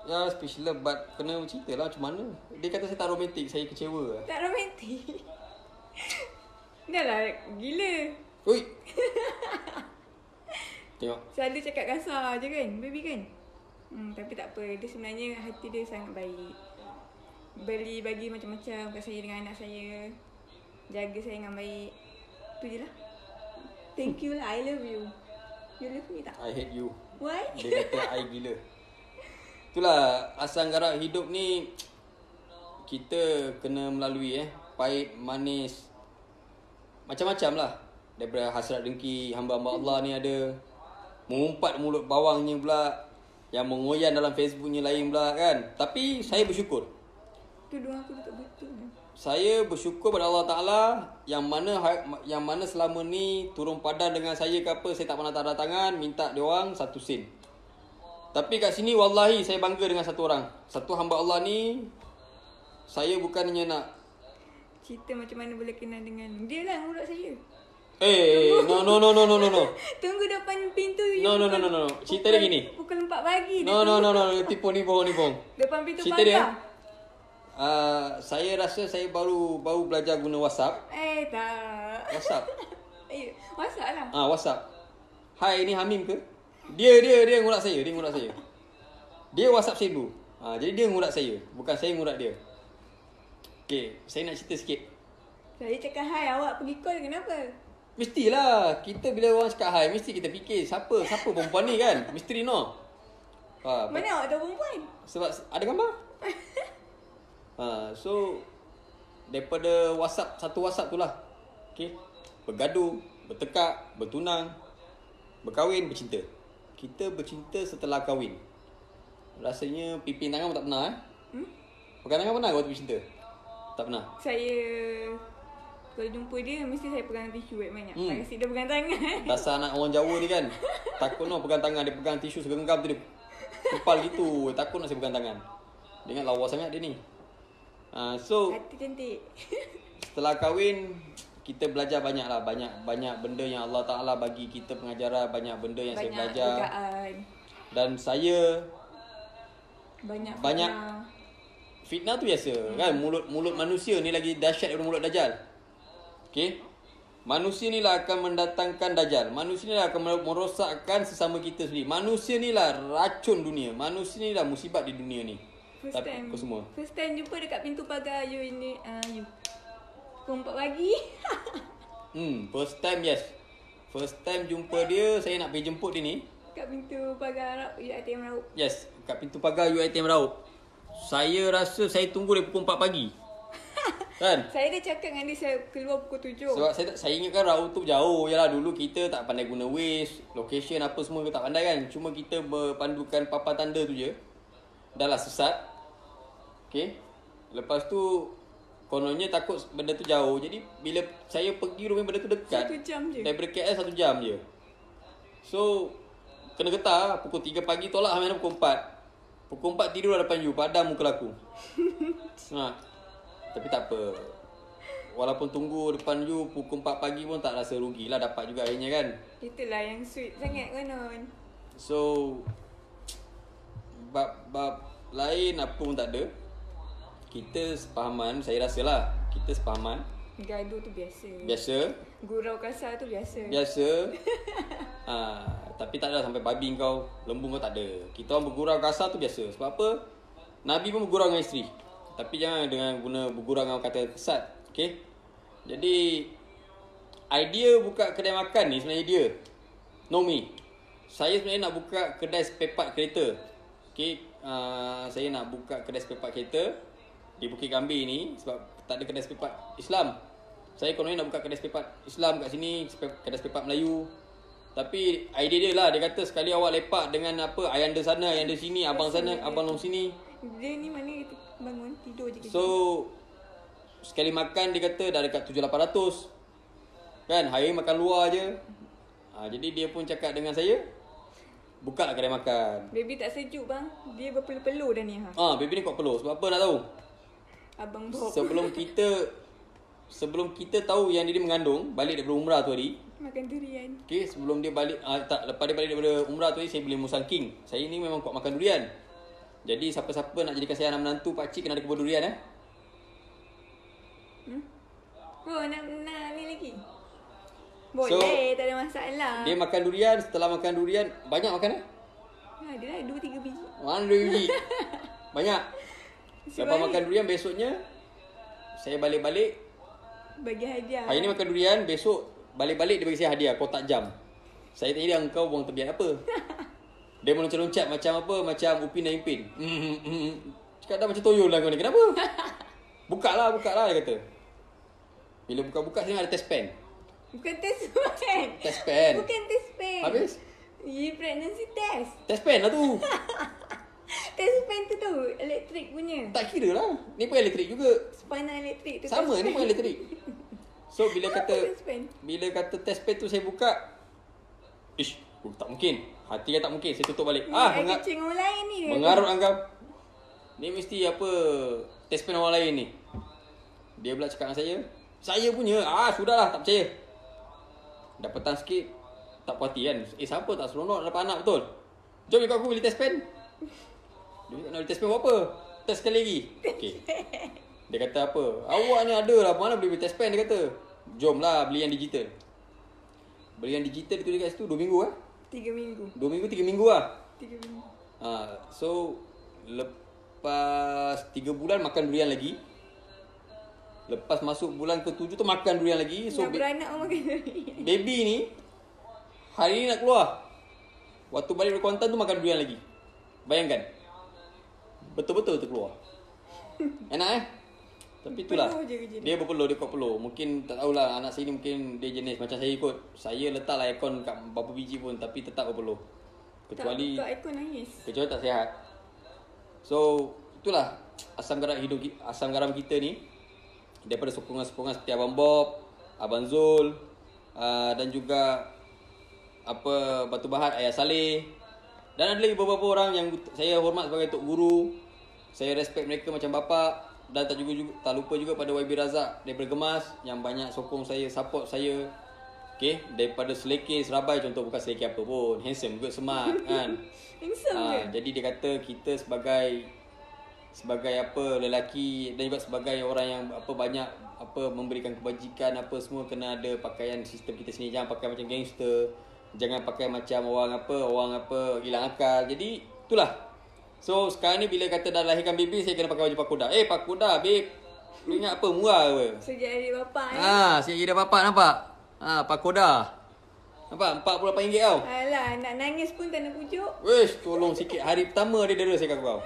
Ya, speechless but kena cerita lah macam mana. Dia kata saya tak romantik, saya kecewa. Tak romantik. Dah lah, gila. Ui. Tengok. Selalu cakap kasar je kan, baby kan? Tapi tak apa, dia sebenarnya hati dia sangat baik. Bagi macam-macam kat saya dengan anak saya. Jaga saya dengan baik. Tu je lah. Thank you lah, I love you. You love me tak? I hate you. Why? Dia kata I gila. Itulah asal garap hidup ni kita kena melalui pahit, manis, macam-macam lah. Daripada hasrat dengki hamba-hamba Allah ni ada, mengumpat mulut bawangnya pula, yang mengoyan dalam Facebooknya lain pula kan. Tapi saya bersyukur. Tudung aku tak betul. Saya bersyukur pada Allah Ta'ala yang mana selama ni turun padan dengan saya ke apa, saya tak pernah tanda tangan minta dia orang 1 sen. Tapi kat sini wallahi saya bangga dengan satu orang. Satu hamba Allah ni, saya bukannya nak cerita macam mana boleh kenal dengan dia lah murid saya. No. Tunggu depan pintu. No. Cerita dia gini. Pukul 4 pagi. No. Tipu ni bohong. Depan pintu cerita pagar. Saya rasa saya baru belajar guna WhatsApp. Tak. WhatsApp. WhatsApp lah. WhatsApp. Hai, ni Hamim ke? Dia ngurat saya. Dia WhatsApp saya dulu. Jadi dia ngurat saya, bukan saya ngurat dia. Okey, saya nak cerita sikit. Saya cakap hai, awak pergi call kenapa? Mestilah. Kita bila orang cakap hai, mesti kita fikir siapa perempuan ni kan? Misteri no. Mana awak tahu perempuan? Sebab ada gambar. So daripada WhatsApp, satu WhatsApp tu lah. Okey. Bergaduh, bertekak, bertunang, berkahwin, bercinta. Kita bercinta setelah kahwin. Rasanya pipin tangan pun tak pernah Pegang tangan pernah ke waktu bercinta? Tak pernah. Saya kalau jumpa dia mesti saya pegang tisu banyak. Tak kasi dia pegang tangan. Dasar anak orang Jawa ni kan. Takut pegang tangan, dia pegang tisu segenggam tu dia kepal gitu. Takut nak saya pegang tangan. Dia ingat lawa sangat dia ni. So hati cantik. Setelah kahwin kita belajar banyak lah. Banyak benda yang Allah Ta'ala bagi kita pengajaran. Banyak benda yang saya belajar. Banyak Dan saya Banyak fitnah tu biasa kan. Mulut manusia ni lagi dahsyat daripada mulut Dajjal. Okey. Manusia ni lah akan mendatangkan Dajjal. Manusia ni lah akan merosakkan sesama kita sendiri. Manusia ni lah racun dunia. Manusia ni lah musibat di dunia ni. First Tapi time. kau semua. First time jumpa dekat pintu pagar you ini. You. Pukul 4 pagi. First time, yes. First time jumpa dia, saya nak pergi jemput dia ni. Kat pintu pagar UiTM Raup. Yes, kat pintu pagar UiTM Raup. Saya rasa saya tunggu dari pukul 4 pagi. Kan? Saya dah cakap dengan dia saya keluar pukul 7. Sebab saya ingatkan Raup tu jauh. Yalah, dulu kita tak pandai guna Waze, location apa semua kita tak pandai kan. Cuma kita berpandukan papan tanda tu je. Dah lah sesat. Okay. Lepas tu kononnya takut benda tu jauh. Jadi bila saya pergi rumah benda tu dekat. 1 jam je. Daripada KL 1 jam je. So kena getah pukul 3 pagi tolak sampai pukul 4. Pukul 4 tidur depan you, padam muka aku. Tapi tak apa. Walaupun tunggu depan you pukul 4 pagi pun tak rasa rugilah, dapat juga akhirnya kan. Itulah yang sweet sangat konon. So bab lain apa pun tak ada. Kita sepahaman, saya rasalah kita sepahaman. Gaduh tu biasa. Biasa. Gurau kasar tu biasa. Biasa. Tapi tak ada sampai babi kau, lembu kau tak ada. Kita orang bergurau kasar tu biasa. Sebab apa? Nabi pun bergurau dengan isteri. Tapi jangan dengan guna bergurau dengan kata kesat. Okay? Jadi idea buka kedai makan ni sebenarnya dia. Nomi. Saya sebenarnya nak buka kedai spare part kereta. Okay? Saya nak buka kedai spare part kereta di Bukit Gambir ni sebab tak ada kedai spare part Islam. Saya kononnya nak buka kedai spare part Islam kat sini, kedai spare part Melayu. Tapi idea dia lah, dia kata sekali awak lepak dengan apa ayanda sana, ayanda sini, abang sana, abang long sini. Dia ni mana bangun tidur je. So sekali makan dia kata dah dekat 7-800. Kan, hari makan luar je. Jadi dia pun cakap dengan saya, buka lah kedai makan. Baby tak sejuk bang. Dia berpeluh-peluh dah ni Baby ni kuat peluh. Sebab apa nak tahu? Abang Bob. Sebelum kita tahu yang dia mengandung, balik daripada umrah tu hari. Makan durian. Okay, sebelum dia balik, lepas dia balik daripada umrah tu hari, saya beli musang king. Saya ni memang kuat makan durian. Jadi siapa-siapa nak jadikan saya anak menantu, pakcik kena ada kebun durian Oh, nak ni lagi? Boleh, tak ada masalah. Dia makan durian, setelah makan durian, banyak makan Dia dah 2-3 biji. Mana 2 biji? Banyak. Lepas makan durian, besoknya saya balik-balik. Bagi hadiah. Hari ni makan durian, besok balik-balik dia bagi saya hadiah, kotak jam. Saya tanya dia, engkau buang tebiat apa? Dia meloncat-loncat macam apa? Macam Upin dan Ipin. Cakap dah macam toyol lah kau ni, kenapa? Buka lah dia kata. Bila buka-buka sini ada test pen. Bukan test pen. Test pen. Bukan test pen. Habis? Pregnancy test. Test pen lah tu. Test pen tu elektrik punya. Tak kira lah. Ni pun elektrik juga. Spana elektrik tu. Sama, ni pun elektrik. So bila Apa kata test pen? test pen tu saya buka, tak mungkin. Hati kan tak mungkin. Saya tutup balik. Kucing orang lain ni. Mengarut anggap. Ni mesti apa test pen orang lain ni. Dia pula cakap dengan saya punya. Sudahlah, tak percaya. Dah petang sikit, tak puas hati kan. Siapa tak seronok nak dapat anak betul? Jom ikut aku beli test pen. Dia cakap nak beli test pen buat apa? Test sekali lagi. Okay. Dia kata apa? Awak ni ada lah, mana boleh beli test pen, dia kata. Jomlah beli yang digital. Beli yang digital itu dekat situ 2 minggu 3 minggu. 2 minggu 3 minggu 3 minggu. So lepas 3 bulan makan durian lagi. Lepas masuk bulan ke-7 tu makan durian lagi. So nak beranak makan durian. Baby ni hari ni nak keluar. Waktu balik dari Kuantan tu makan durian lagi. Bayangkan. Betul-betul terkeluar. Enak Tapi itulah. Dia berpeluh, dia kuat peluh. Mungkin tak tahulah anak saya ni mungkin dia jenis macam saya ikut. Saya letaklah aircon kat berapa biji pun tapi tetap berpeluh. Kecuali tak aircon nangis. Kecuali tak sihat. So itulah asam garam kita ni. Daripada sokongan-sokongan seperti Abang Bob, Abang Zul, dan juga Batu Bahat, Ayah Saleh. Dan ada lagi beberapa orang yang saya hormat sebagai tok guru. Saya respect mereka macam bapa. Dan tak lupa juga pada YB Razak daripada Gemas yang banyak sokong saya, support saya. Okay, daripada Selekeh Serabai contoh, bukan Selekeh apa pun, handsome good, smart kan. Handsome jadi dia kata kita sebagai lelaki dan juga sebagai orang yang banyak memberikan kebajikan semua, kena ada pakaian sistem kita sini. Jangan pakai macam gangster, jangan pakai macam orang hilang akal. Jadi itulah So sekarang ni bila kata dah lahirkan baby, saya kena pakai baju pakoda. Pakoda babe, lu ingat apa? Murah apa? Sejak hari bapak Sejak jadi bapak nampak? Pakoda. Nampak? RM48 tau. Alah, nak nangis pun tak nak pujuk. Wish, tolong sikit. Hari pertama dia dera saya kat kau.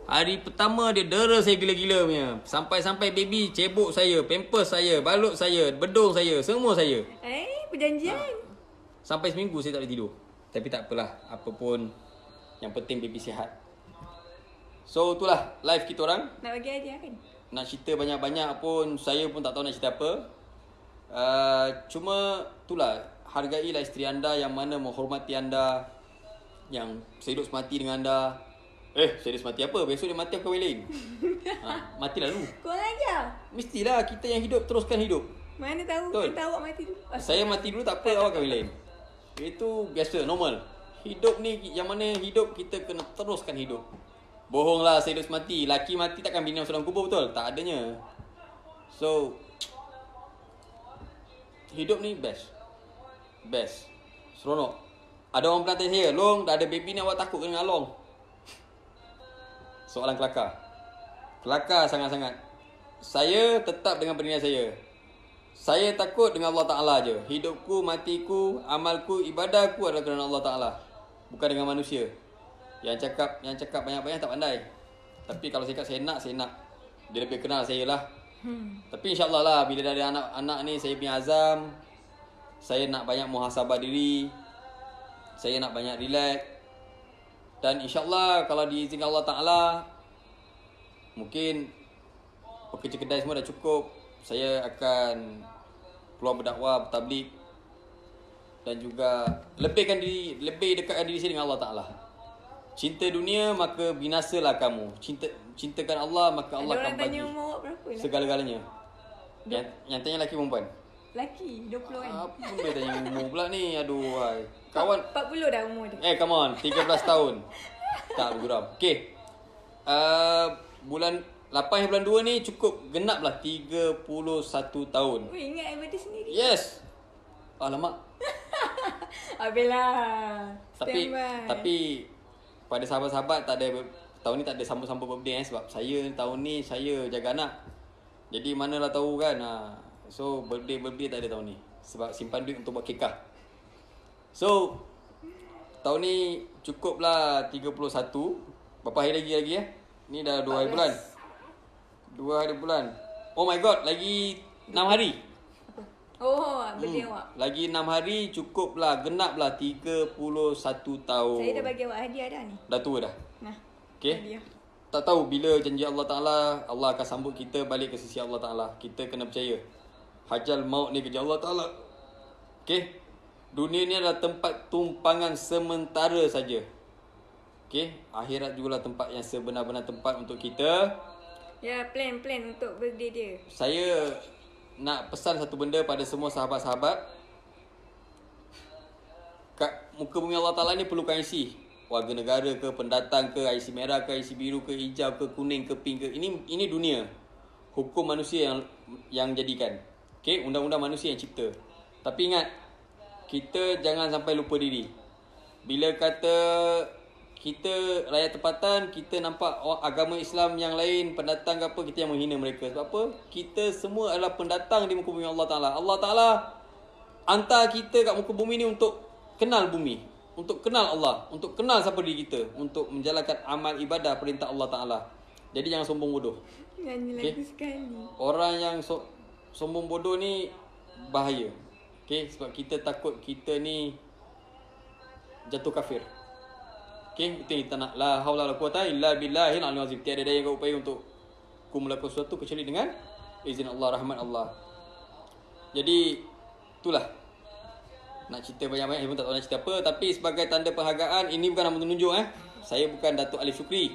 Hari pertama dia dera saya gila-gila punya. Sampai-sampai baby cebok saya, pampers saya, balut saya, bedung saya, semua saya. Perjanjian. Sampai seminggu saya tak boleh tidur. Tapi tak apalah, apa pun yang penting baby sihat. So itulah live kita orang. Nak bagi hadiah kan? Nak cerita banyak-banyak pun saya pun tak tahu nak cerita apa. Cuma itulah, hargailah isteri anda yang mana menghormati anda, yang sehidup semati dengan anda. Sehidup semati apa? Besok dia mati aku kahwin lain. Matilah dulu. Kau aja. Mestilah kita yang hidup teruskan hidup. Mana tahu Betul. kita awak mati dulu. Saya mati dulu tak apa, awak kahwin lain. Itu biasa, normal. Hidup ni yang mana hidup kita kena teruskan hidup. Bohonglah sehidup semati. Laki mati takkan bini masuk dalam kubur, betul? Tak adanya. So hidup ni best. Seronok. Ada orang pernah tanya saya, Long, dah ada baby ni awak takut dengan Long? Soalan kelakar. Kelakar sangat-sangat. Saya tetap dengan pendirian saya. Saya takut dengan Allah Ta'ala je. Hidupku, matiku, amalku, ibadahku adalah kerana Allah Ta'ala, bukan dengan manusia. Yang cakap banyak-banyak tak pandai. Tapi kalau saya cakap saya nak. Dia lebih kenal saya lah. Tapi insyaAllah lah, bila dah ada anak-anak ni, saya punya azam, saya nak banyak muhasabah diri, saya nak banyak relax. Dan insyaAllah kalau diizinkan Allah Ta'ala, mungkin pekerja kedai semua dah cukup, saya akan keluar berdakwah, bertablik, dan juga lebih dekatkan diri saya dengan Allah Ta'ala. Cinta dunia maka binasalah kamu. Cintakan Allah maka Allah akan bagi segala-galanya. Yang tanya lelaki perempuan? Lelaki 20 kan? Apa dia tanya umur pula ni? Aduh, hai. Kawan 40 dah umur dia. come on, 13 tahun. Tak bergeram. Okey. Bulan 8 bulan 2 ni cukup genap lah 31 tahun. Weh, ingat birthday sendiri. Yes. Alamak. Abelah. Tapi pada sahabat-sahabat tak ada, tahun ni tak ada sambut-sambut birthday sebab tahun ni saya jaga anak. Jadi manalah tahu kan. So birthday tak ada tahun ni sebab simpan duit untuk buat kekah. So tahun ni cukuplah 31. Berapa hari lagi Ni dah 2 hari bulan. 2 hari bulan. Oh my god, lagi 6 hari. Birthday awak. Lagi 6 hari cukuplah, genaplah 31 tahun. Saya dah bagi awak hadiah dah ni. Dah tua dah. Nah. Okey. Hadiah. Tak tahu bila janji Allah Ta'ala, Allah akan sambut kita balik ke sisi Allah Ta'ala. Kita kena percaya. Hajal maut ni kerja Allah Ta'ala. Okey. Dunia ni adalah tempat tumpangan sementara saja. Okey. Akhirat jugalah tempat yang sebenar-benar tempat untuk kita. Ya, plan untuk birthday dia. Saya nak pesan satu benda pada semua sahabat-sahabat. Kat muka bumi Allah Ta'ala ni perlukan IC. Warga negara ke, pendatang ke, IC merah ke, IC biru ke, hijau ke, kuning ke, pink ke. Ini dunia. Hukum manusia yang jadikan. Okay, undang-undang manusia yang cipta. Tapi ingat, kita jangan sampai lupa diri. Bila kata kita rakyat tempatan, kita nampak agama Islam yang lain, pendatang ke apa, kita yang menghina mereka. Sebab apa? Kita semua adalah pendatang di muka bumi Allah Ta'ala. Allah Ta'ala hantar kita kat muka bumi ni untuk kenal bumi, untuk kenal Allah, untuk kenal siapa diri kita, untuk menjalankan amal ibadah perintah Allah Ta'ala. Jadi jangan sombong bodoh. Nyanyi lagu sekali. Orang yang sombong bodoh ni bahaya. Okay? Sebab kita takut kita ni jatuh kafir. Okay, itu yang kita nak. La haula wala quwata illa billahil aliyyil azim. Tiada daya yang upaya untuk ku melakukan sesuatu kecuali dengan izin Allah, rahmat Allah. Jadi itulah. Nak cerita banyak-banyak saya pun tak tahu nak cerita apa, tapi sebagai tanda penghargaan, ini bukan nama menunjuk Saya bukan Datuk Alif Syukri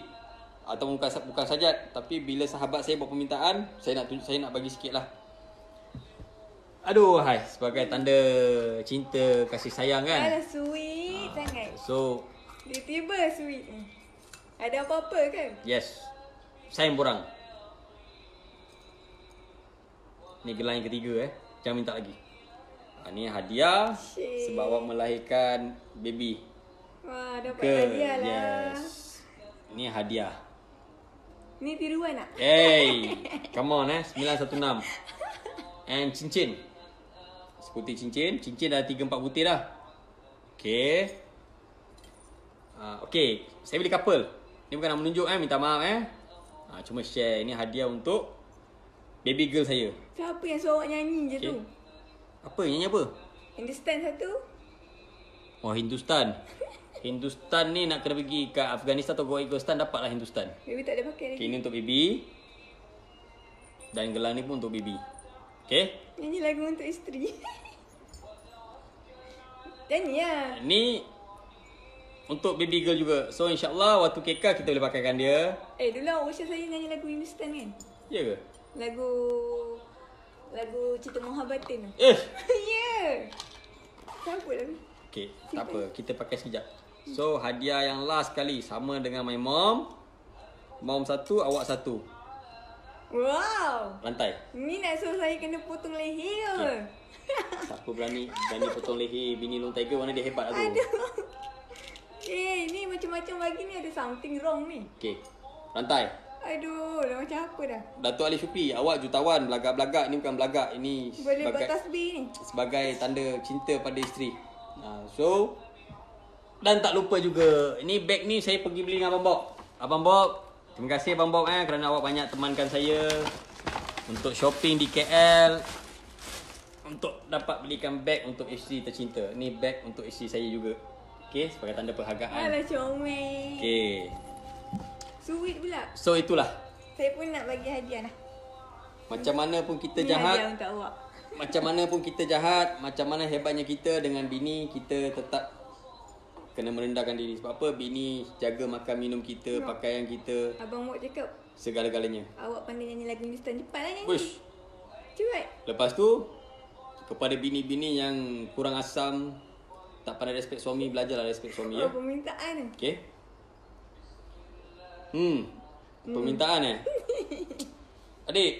atau bukan Sajat, tapi bila sahabat saya buat permintaan, saya nak bagi sikit lah. Aduh, hai, sebagai tanda cinta, kasih sayang kan. Alah, sweet sangat. So tiba-tiba sweet. Ada apa-apa kan? yes, sayang borang. Ni gelang yang ketiga jangan minta lagi. Ni hadiah sebab awak melahirkan baby. Wah, dapat hadiah lah. Yes. Ni hadiah. Ni tiruan tak? Hey, come on 916. And cincin. Seputi cincin. Cincin dah 3-4 butir dah. Okay. Okay, saya beli couple. Ni bukan nak menunjuk minta maaf cuma share. Ini hadiah untuk baby girl saya. Siapa yang suruh awak nyanyi je tu? Apa? Nyanyi apa? Hindustan satu. Oh, Hindustan. Hindustan ni nak kena pergi ke Afghanistan atau Afghanistan, dapatlah Hindustan. Baby tak ada pakai lagi. Okay, ini untuk baby. Dan gelang ni pun untuk baby. Okay? Nyanyi lagu untuk isteri. Nyanyi lah. Ni untuk baby girl juga. So insyaAllah waktu kekal kita boleh pakaikan dia. Dulu awak usah saya nyanyi lagu Hindustan kan? Ya ke? Lagu Cinta Mohabbatin tu. Ya. Siapa lagu? Okay, tak apa. Kita pakai sekejap. So hadiah yang last kali sama dengan my mom. Mom satu, awak satu. Wow. Rantai. Ni nak suruh saya kena potong leher ke? Okay. Siapa berani potong leher bini Long Tiger, mana dia hebat lah tu. Aduh. Ni macam-macam bagi ni ada something wrong ni. Okay, rantai. Aduh, dah macam apa dah? Datuk Ali Syukri, awak jutawan, belagak-belagak. Ini bukan belagak, ini Boleh buat tasbih ni. sebagai tanda cinta pada isteri. So, dan tak lupa juga, ini beg ni saya pergi beli dengan Abang Bob. Abang Bob, terima kasih Abang Bob kerana awak banyak temankan saya untuk shopping di KL, untuk dapat belikan beg untuk isteri tercinta. Ni beg untuk isteri saya juga. Okay, sebagai tanda penghargaan. Alah comel. Okay. Sweet pula. So itulah. Saya pun nak bagi hadiah lah. Macam mana pun kita Ni jahat, hadiah untuk awak. macam mana pun kita jahat, macam mana hebatnya kita dengan bini, kita tetap kena merendahkan diri. Sebab apa? Bini jaga makan minum kita, pakaian kita, Abang Mok cakap, segala-galanya. awak pandai nyanyi lagu Hindustan, cepatlah nyanyi. Push. Cepat. Lepas tu, kepada bini-bini yang kurang asam, tak pandai respect suami, belajarlah respect suami ya. Permintaan ni. Okay. Permintaan Adik,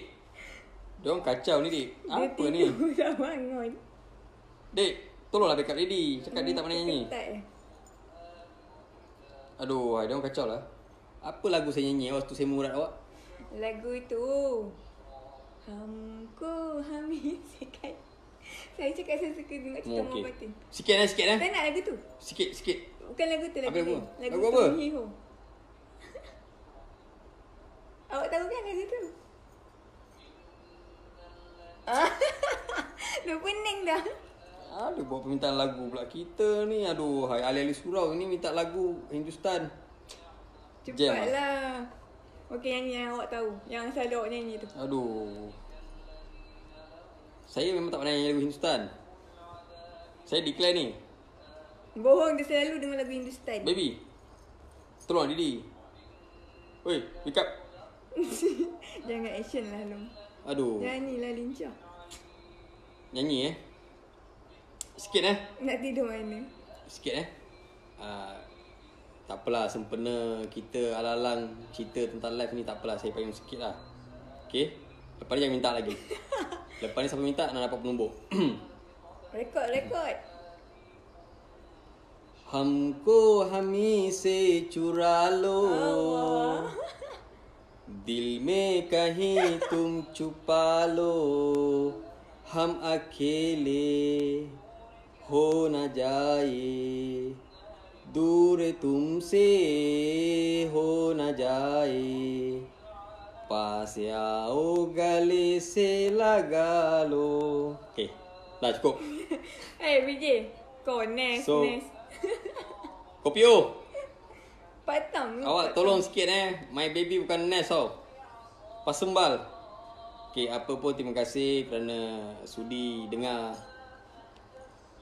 diorang kacau ni dik. Apa ni? Dia dah bangun. Dik, tolonglah backup lady. Cakap dia tak pandai nyanyi. Aduh, diorang kacau lah. Apa lagu saya nyanyi waktu saya murat awak? Lagu tu Hamko Hamid Sekat. Saya cakap saya suka dengar Cinta Mohabbatin. Sikit lah. Tak nak lagu tu? Sikit. Bukan lagu tu, lagu Apa lain. lagu? Lagu Lagu apa? Hiho. Awak tahu kan lagu tu? Dah pening dah. Aduh, buat permintaan lagu pula kita ni. Aduh, hai ahli-ahli surau ni minta lagu Hindustan. Cepatlah. Okey, nyanyi yang awak tahu. Yang selalu awak nyanyi tu. Aduh. Saya memang tak pandai nyanyi lagu Hindustan. Saya declare ni. Bohong, dia selalu dengar lagu Hindustan. Baby, tolong Didi. Oi, wake up. Jangan action lah Long. Aduh. Nyanyilah lincah. Nyanyi Sikit Nak tidur mana? Sikit tak apalah, sempena kita alang-alang cerita tentang live ni, tak apalah, saya payung sikit lah. Okay, lepas ni jangan minta lagi. Lepas ni siapa minta nak dapat penumbuk. Rekod. हमको हमी से चुरा लो, दिल में कहीं तुम छुपा लो, हम अकेले हो न जाए, दूर तुमसे हो न जाए, पास आओ गले से लगा लो. Okay, dah cukup. BJ, kau nes. Kopi O, Patang. awak tolong sikit my baby bukan nest tau, pasembal. Okay, apa pun terima kasih kerana sudi dengar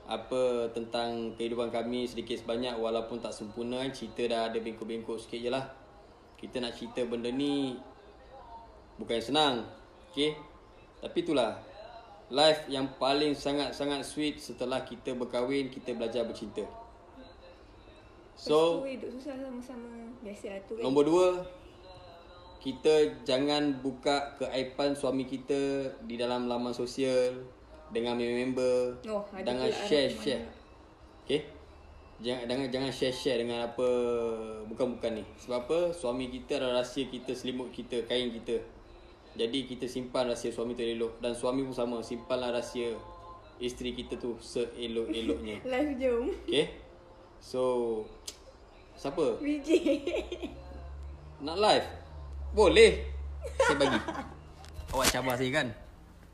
apa tentang kehidupan kami sedikit sebanyak, walaupun tak sempurna. Cerita dah ada bengkok-bengkok sikit je lah. Kita nak cerita benda ni bukan senang. Okay, tapi itulah life yang paling sangat-sangat sweet setelah kita berkahwin, kita belajar bercinta. So, hidup susah sama-sama. Biasalah tu kan. nombor 2, kita jangan buka keaiban suami kita di dalam laman sosial dengan member. Oh, ada Jangan pula share. mana. Okay? Jangan share dengan apa bukan ni. Sebab apa? Suami kita adalah rahsia kita, selimut kita, kain kita. Jadi kita simpan rahsia suami tu elok. Dan suami pun sama, simpanlah rahsia isteri kita tu seelok-eloknya. Live jom. Okay? So siapa? VJ. Nak live? Boleh. Saya bagi. Awak cabar saya kan?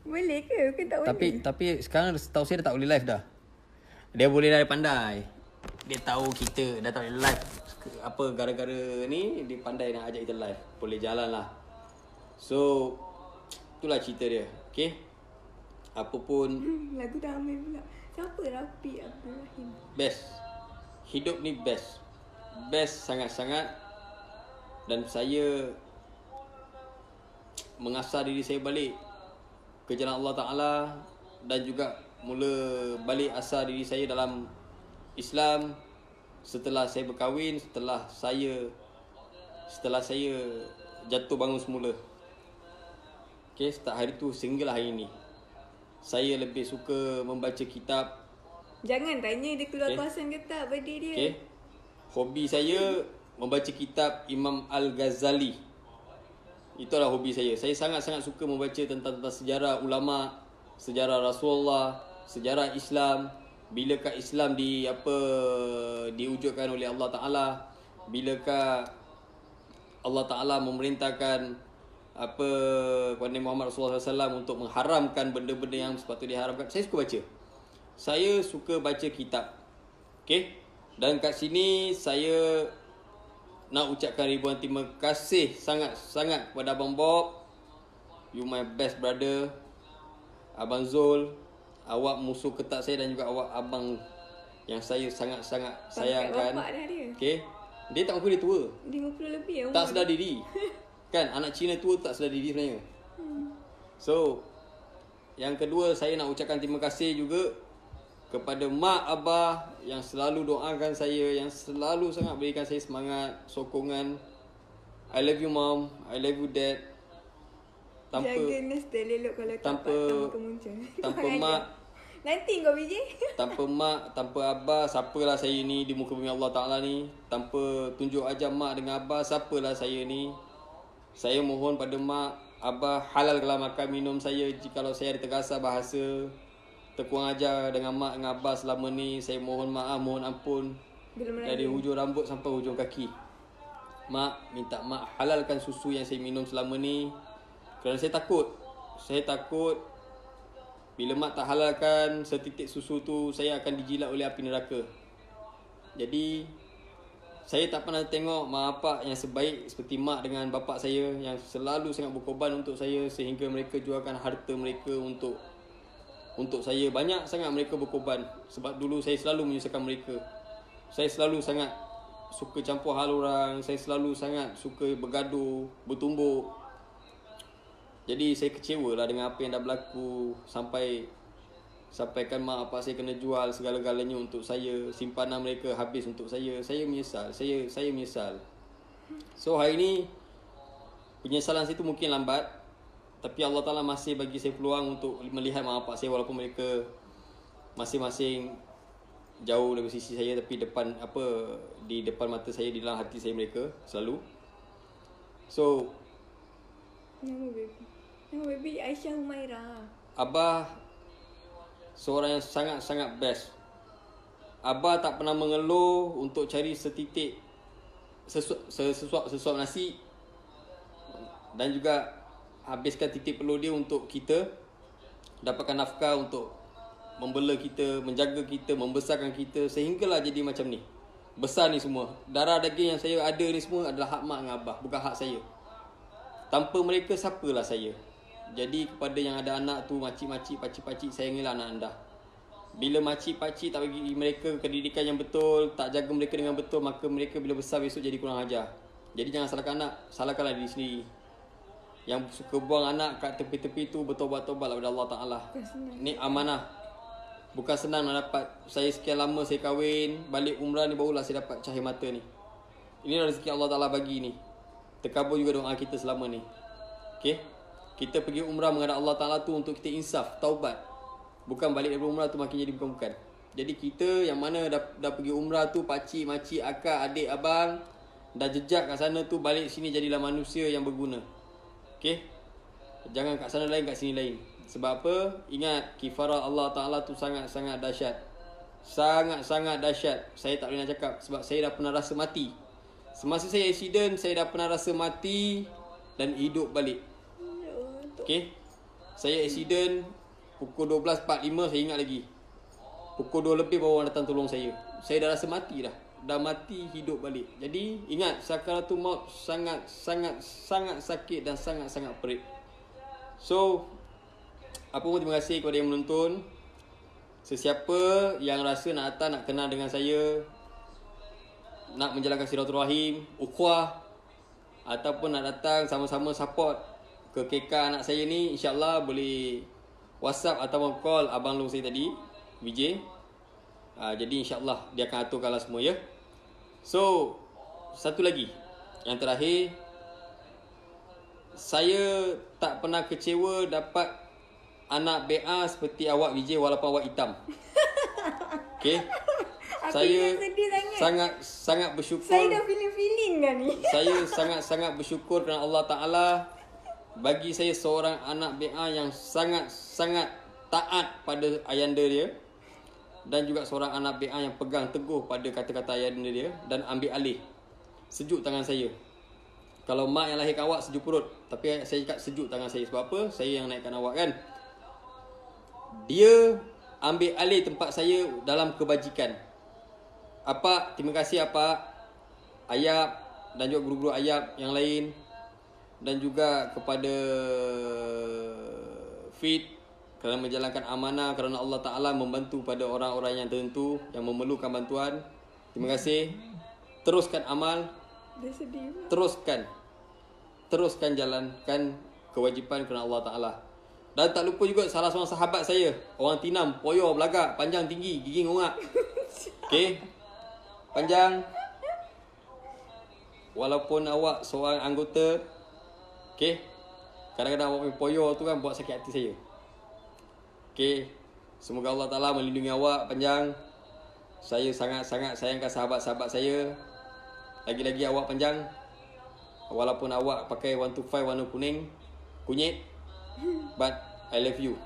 Boleh ke? Bukan tak boleh. Tapi sekarang setahu saya dah tak boleh live dah. Dia boleh dah pandai. Dia tahu kita dah tak boleh live. Apa gara-gara ni dia pandai nak ajak kita live. Boleh jalan lah. So itulah cerita dia. Okay? Apa pun Lagu dah ambil pula. Siapa? Rafiq Abdul Rahim. best. Hidup ni best. Best sangat-sangat. Dan saya mengasah diri saya balik ke jalan Allah Ta'ala. Dan juga mula balik asah diri saya dalam Islam setelah saya berkahwin, setelah saya jatuh bangun semula. Okay, start hari tu sehinggalah hari ni saya lebih suka membaca kitab. Jangan tanya dia keluar Okay. kawasan ke tak birthday dia. Okay, hobi saya membaca kitab Imam Al-Ghazali. Itulah hobi saya. Saya sangat-sangat suka membaca tentang sejarah ulama, sejarah Rasulullah, sejarah Islam. Bilakah Islam diwujudkan oleh Allah Ta'ala? Bilakah Allah Ta'ala memerintahkan kepada Muhammad Rasulullah SAW untuk mengharamkan benda-benda yang sepatutnya diharamkan? Saya suka baca. Saya suka baca kitab. Okay? Dan kat sini saya nak ucapkan ribuan terima kasih sangat-sangat kepada Abang Bob. You my best brother. Abang Zul, awak musuh ketat saya, dan juga awak abang yang saya sangat-sangat sayangkan. Bapak dah dia. Okay? Dia tak mengaku dia tua. 50 lebih ya umur. Tak sedar diri. Kan anak Cina tua tak sedar diri sebenarnya. So yang kedua, saya nak ucapkan terima kasih juga kepada mak abah yang selalu doakan saya, yang selalu sangat berikan saya semangat, sokongan. I love you mom, I love you dad. Jaga nestel elok kalau tanpa tak kemuncul. tanpa mak, Nanti kau BJ. tanpa mak, tanpa abah, siapalah saya ni di muka bumi Allah Ta'ala ni. Tanpa tunjuk ajar mak dengan abah, siapalah saya ni. Saya mohon pada mak, abah, halalkanlah makan minum saya. Jikalau saya ada terkasar bahasa, terkurang ajar dengan mak dengan abah selama ni, saya mohon maaf, mohon ampun. Dari hujung rambut sampai hujung kaki. Mak, minta mak halalkan susu yang saya minum selama ni. Kerana saya takut bila mak tak halalkan setitik susu tu, saya akan dijilat oleh api neraka. Jadi saya tak pernah tengok mak bapak yang sebaik seperti mak dengan bapak saya, yang selalu sangat berkorban untuk saya, sehingga mereka jualkan harta mereka untuk saya. Banyak sangat mereka berkorban. Sebab dulu saya selalu menyusahkan mereka. Saya selalu sangat suka campur hal orang. Saya selalu sangat suka bergaduh, bertumbuk. Jadi saya kecewa lah dengan apa yang dah berlaku. Sampaikan mak bapak saya kena jual segala-galanya untuk saya. Simpanan mereka habis untuk saya. Saya menyesal. Saya menyesal. So hari ni penyesalan saya tu mungkin lambat, tapi Allah Ta'ala masih bagi saya peluang untuk melihat mak bapak saya, walaupun mereka masing-masing jauh dari sisi saya, tapi di depan mata saya, di dalam hati saya mereka selalu. So Nama baby Aisyah Humaira. Abah seorang yang sangat-sangat best. Abah tak pernah mengeluh untuk cari setitik sesuap nasi, dan juga habiskan titik perlu dia untuk kita dapatkan nafkah, untuk membela kita, menjaga kita, membesarkan kita, sehinggalah jadi macam ni. Besar ni semua. Darah daging yang saya ada ni semua adalah hak mak dengan abah, bukan hak saya. Tanpa mereka, siapalah saya? Jadi kepada yang ada anak tu, makcik-makcik, pakcik-pakcik, sayangilah anak anda. Bila makcik-pakcik tak bagi mereka pendidikan yang betul, tak jaga mereka dengan betul, maka mereka bila besar besok jadi kurang ajar. Jadi jangan salahkan anak, salahkanlah diri sendiri. Yang suka buang anak kat tepi-tepi tu, bertobat-tobatlah kepada Allah Ta'ala. Ni amanah. Bukan senang nak dapat. Saya sekian lama saya kahwin, balik umrah ni barulah saya dapat cahaya mata ni. Inilah rezeki Allah Ta'ala bagi ni. Terkabul juga doa kita selama ni. Okay? Kita pergi umrah menghadap Allah Ta'ala tu untuk kita insaf, taubat. Bukan balik dari umrah tu makin jadi bukan-bukan. Jadi kita yang mana dah pergi umrah tu, pakcik, makcik, akak, adik, abang, dah jejak kat sana tu, balik sini jadilah manusia yang berguna. Okay? Jangan kat sana lain, kat sini lain. Sebab apa? Ingat, kifarah Allah Ta'ala tu sangat-sangat dahsyat. Sangat-sangat dahsyat. Saya tak boleh nak cakap sebab saya dah pernah rasa mati. Semasa saya accident, saya dah pernah rasa mati dan hidup balik. Okay? Saya accident pukul 12.45, saya ingat lagi. Pukul 2 lebih baru orang datang tolong saya. Saya dah rasa mati dah. Dah mati, hidup balik. Jadi ingat, sakaratul maut sangat-sangat sakit dan sangat-sangat perit. So, apa pun terima kasih kepada yang menonton. Sesiapa yang rasa nak datang, nak kenal dengan saya, nak menjalankan silaturahim, ukhuwah, ataupun nak datang sama-sama support ke KK anak saya ni, insyaAllah boleh WhatsApp ataupun call abang long saya tadi, Vijay. Jadi insyaAllah dia akan aturkanlah semua, ya. So, satu lagi, yang terakhir, saya tak pernah kecewa dapat anak BA seperti awak Vijay walaupun awak hitam. Okay. Saya sangat bersyukur. Saya dah feeling kan ni. Saya sangat bersyukur kerana Allah Ta'ala bagi saya seorang anak BA yang sangat taat pada ayanda dia, dan juga seorang anak BA yang pegang teguh pada kata-kata ayanda dia dan ambil alih. Sejuk tangan saya. Kalau mak yang lahirkan awak sejuk perut, tapi saya cakap sejuk tangan saya. Sebab apa? Saya yang naikkan awak kan. Dia ambil alih tempat saya dalam kebajikan. Apa, terima kasih apa, Ayab dan juga guru-guru Ayab yang lain, dan juga kepada Fit kerana menjalankan amanah, kerana Allah Ta'ala membantu pada orang-orang yang tertentu yang memerlukan bantuan. Terima kasih. Teruskan amal. Dia sedih. Teruskan jalankan kewajipan kerana Allah Ta'ala. Dan tak lupa juga salah seorang sahabat saya, orang Tinam, poyo, belagak, panjang, tinggi, gigi ngongak. Okay. Panjang. Walaupun awak seorang anggota, okay, kadang-kadang awak punya poyo tu kan buat sakit hati saya. Okay. Semoga Allah Ta'ala melindungi awak panjang. Saya sangat-sangat sayangkan sahabat-sahabat saya. Lagi-lagi awak panjang. Walaupun awak pakai 125 warna kunyit, but I love you.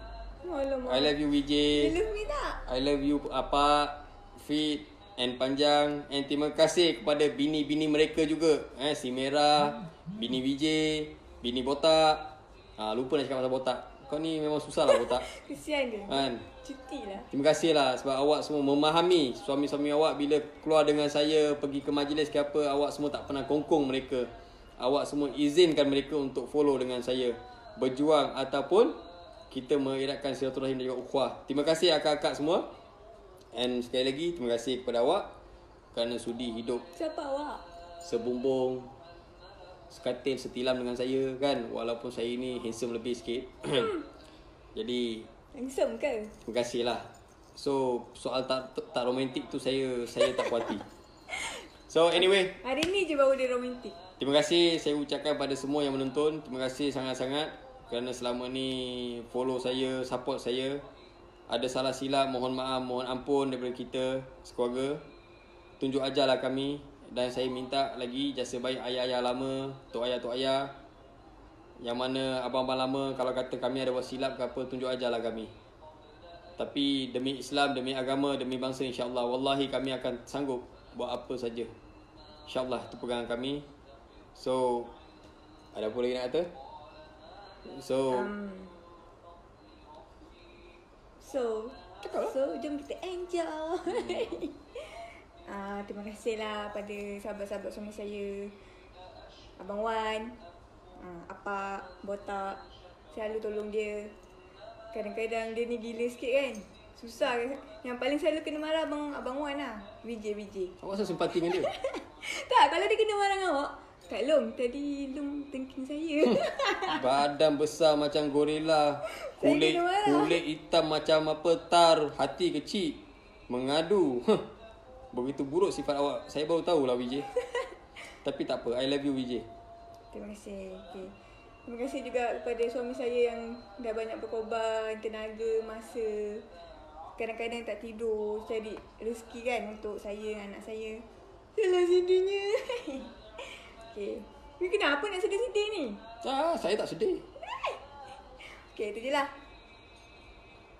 Alamak. I love you Vijay. You love me tak? I love you apa, Fit and Panjang. And terima kasih kepada bini-bini mereka juga, si Merah, bini Vijay, bini Botak. Lupa nak cakap pasal Botak. Kau ni memang susah lah Botak. Kesian dia. Kan? Cuti lah. Terima kasih lah sebab awak semua memahami suami-suami awak bila keluar dengan saya pergi ke majlis ke apa, awak semua tak pernah kongkong mereka. Awak semua izinkan mereka untuk follow dengan saya, berjuang ataupun kita mengeratkan silaturahim dan juga ukhuwah. Terima kasih akak-akak semua. And sekali lagi terima kasih kepada awak kerana sudi hidup Siapa awak? sebumbung, sekatil, setilam dengan saya kan. Walaupun saya ni handsome lebih sikit. Jadi Handsome ke? terima kasih lah. So soal tak romantik tu saya tak puas hati. So anyway, Hari ni je baru dia romantik. terima kasih saya ucapkan pada semua yang menonton. Terima kasih sangat-sangat kerana selama ni follow saya, support saya. Ada salah silap, mohon maaf, mohon ampun daripada kita sekeluarga. Tunjuk ajarlah kami. Dan saya minta lagi jasa baik ayah-ayah lama, tok ayah yang mana abang-abang lama, kalau kata kami ada buat silap ke apa, tunjuk ajarlah kami. Tapi demi Islam, demi agama, demi bangsa, insyaAllah, wallahi kami akan sanggup buat apa saja. InsyaAllah itu pegangan kami. So, ada apa lagi nak kata? So, jom kita enjoy. Terima kasih lah pada sahabat-sahabat suami saya, Abang Wan, Apa, Botak. Selalu tolong dia. Kadang-kadang dia ni gila sikit kan. Susah kan. Yang paling selalu kena marah Abang Wan lah, Vijay. Awak rasa simpati dengan dia? Tak, kalau dia kena marah dengan awak, Kak Long, tadi Long tengking saya. Badan besar macam gorila, kulit hitam macam apa, tar, hati kecil, mengadu. Begitu buruk sifat awak. Saya baru tahulah Vijay. Tapi tak apa, I love you Vijay. Terima kasih. Okay. Terima kasih juga kepada suami saya yang dah banyak berkorban tenaga, masa kadang-kadang tak tidur cari rezeki kan untuk saya dengan anak saya. Salah sedihnya. Okay. Ni kenapa nak sedih-sedih ni? Saya tak sedih. Okay, tu je lah.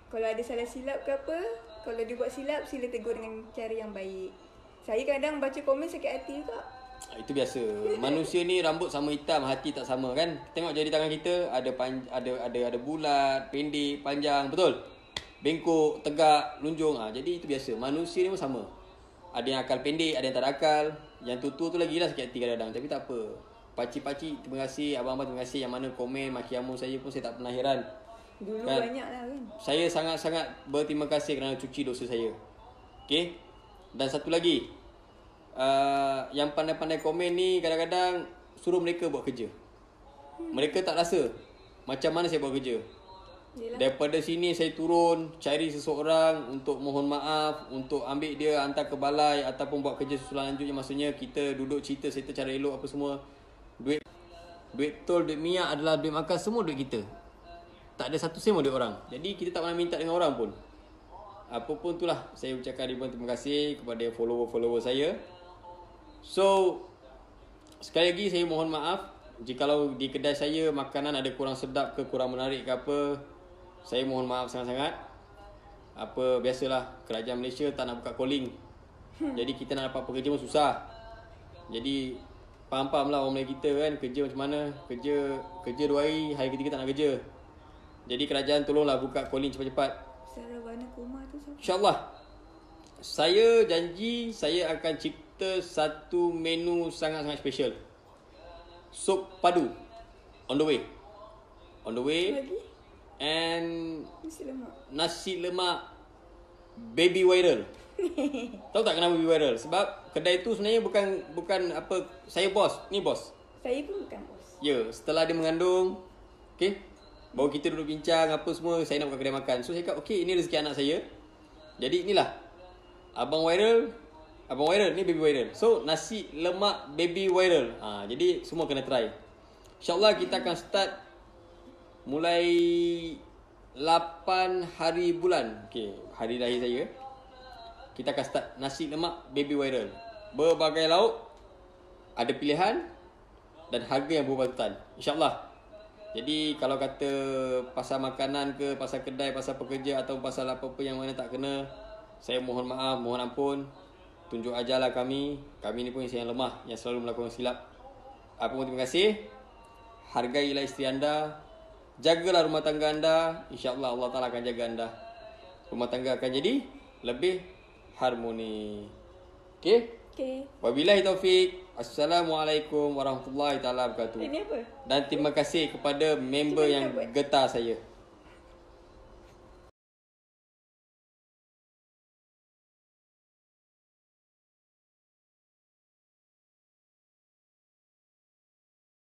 Kalau ada salah silap ke apa, kalau dia buat silap, sila tegur dengan cara yang baik. Saya kadang baca komen sakit hati juga. Itu biasa. Manusia ni rambut sama hitam, hati tak sama kan. Tengok jari tangan kita ada bulat, pendek, panjang, betul? Bengkok, tegak, lunjung. Jadi itu biasa. Manusia ni pun sama. Ada yang akal pendek, ada yang tak ada akal. Yang tua tu lagi lah sakit hati kadang-kadang. Tapi tak apa. Pakcik-pakcik terima kasih, abang-abang terima kasih. Yang mana komen maki amun saya pun saya tak pernah heran. Dulu kan? banyak lah kan. Saya sangat-sangat berterima kasih kerana cuci dosa saya. Okay. Dan satu lagi, yang pandai-pandai komen ni kadang-kadang suruh mereka buat kerja. Mereka tak rasa macam mana saya buat kerja. Yelah. Daripada sini saya turun cari seseorang untuk mohon maaf, untuk ambil dia hantar ke balai ataupun buat kerja susulan lanjutnya. Maksudnya kita duduk cerita cara elok apa semua. Duit tol, duit minyak adalah duit makan, semua duit kita. Tak ada satu sen pun duit orang. Jadi kita tak pernah minta dengan orang pun. Apa pun itulah, saya ucapkan ribuan terima kasih kepada follower-follower saya. So, sekali lagi saya mohon maaf jikalau di kedai saya makanan ada kurang sedap ke, kurang menarik ke apa. Saya mohon maaf sangat-sangat. Apa biasalah, kerajaan Malaysia tak nak buka calling. Jadi kita nak dapat pekerja pun susah. Jadi faham-faham lah orang Melayu kita kan, kerja macam mana. Kerja 2 hari ketiga tak nak kerja. Jadi kerajaan tolonglah buka calling cepat-cepat. Sarawak Kumar tu siapa? InsyaAllah. Saya janji saya akan cipta satu menu sangat-sangat special. Sup padu. On the way. Lagi? And Nasi lemak. baby viral. Tahu tak kenapa baby viral? Sebab kedai tu sebenarnya bukan apa, saya bos. Ni bos. Saya pun bukan bos. Ya, setelah dia mengandung, okay, baru kita duduk bincang apa semua, saya nak buka kedai makan. So saya cakap, okay, ini rezeki anak saya. Jadi inilah abang viral, ni baby viral. So nasi lemak baby viral. Jadi semua kena try. InsyaAllah kita akan start mulai 8 hari bulan. Okay, hari lahir saya. Kita akan start nasi lemak baby viral. Berbagai lauk, ada pilihan dan harga yang berpatutan. InsyaAllah. Jadi kalau kata pasal makanan ke, pasal kedai, pasal pekerja atau pasal apa-apa yang mana tak kena, saya mohon maaf, mohon ampun. Tunjuk ajarlah kami. Kami ni pun insan yang lemah, yang selalu melakukan silap. Apa pun terima kasih. Hargailah isteri anda. Jagalah rumah tangga anda. InsyaAllah Allah Ta'ala akan jaga anda. Rumah tangga akan jadi lebih harmoni. Okay? Okay. Wabillahi taufik. Assalamualaikum warahmatullahi taala wabarakatuh. Ini apa? Dan terima kasih kepada member yang getah saya.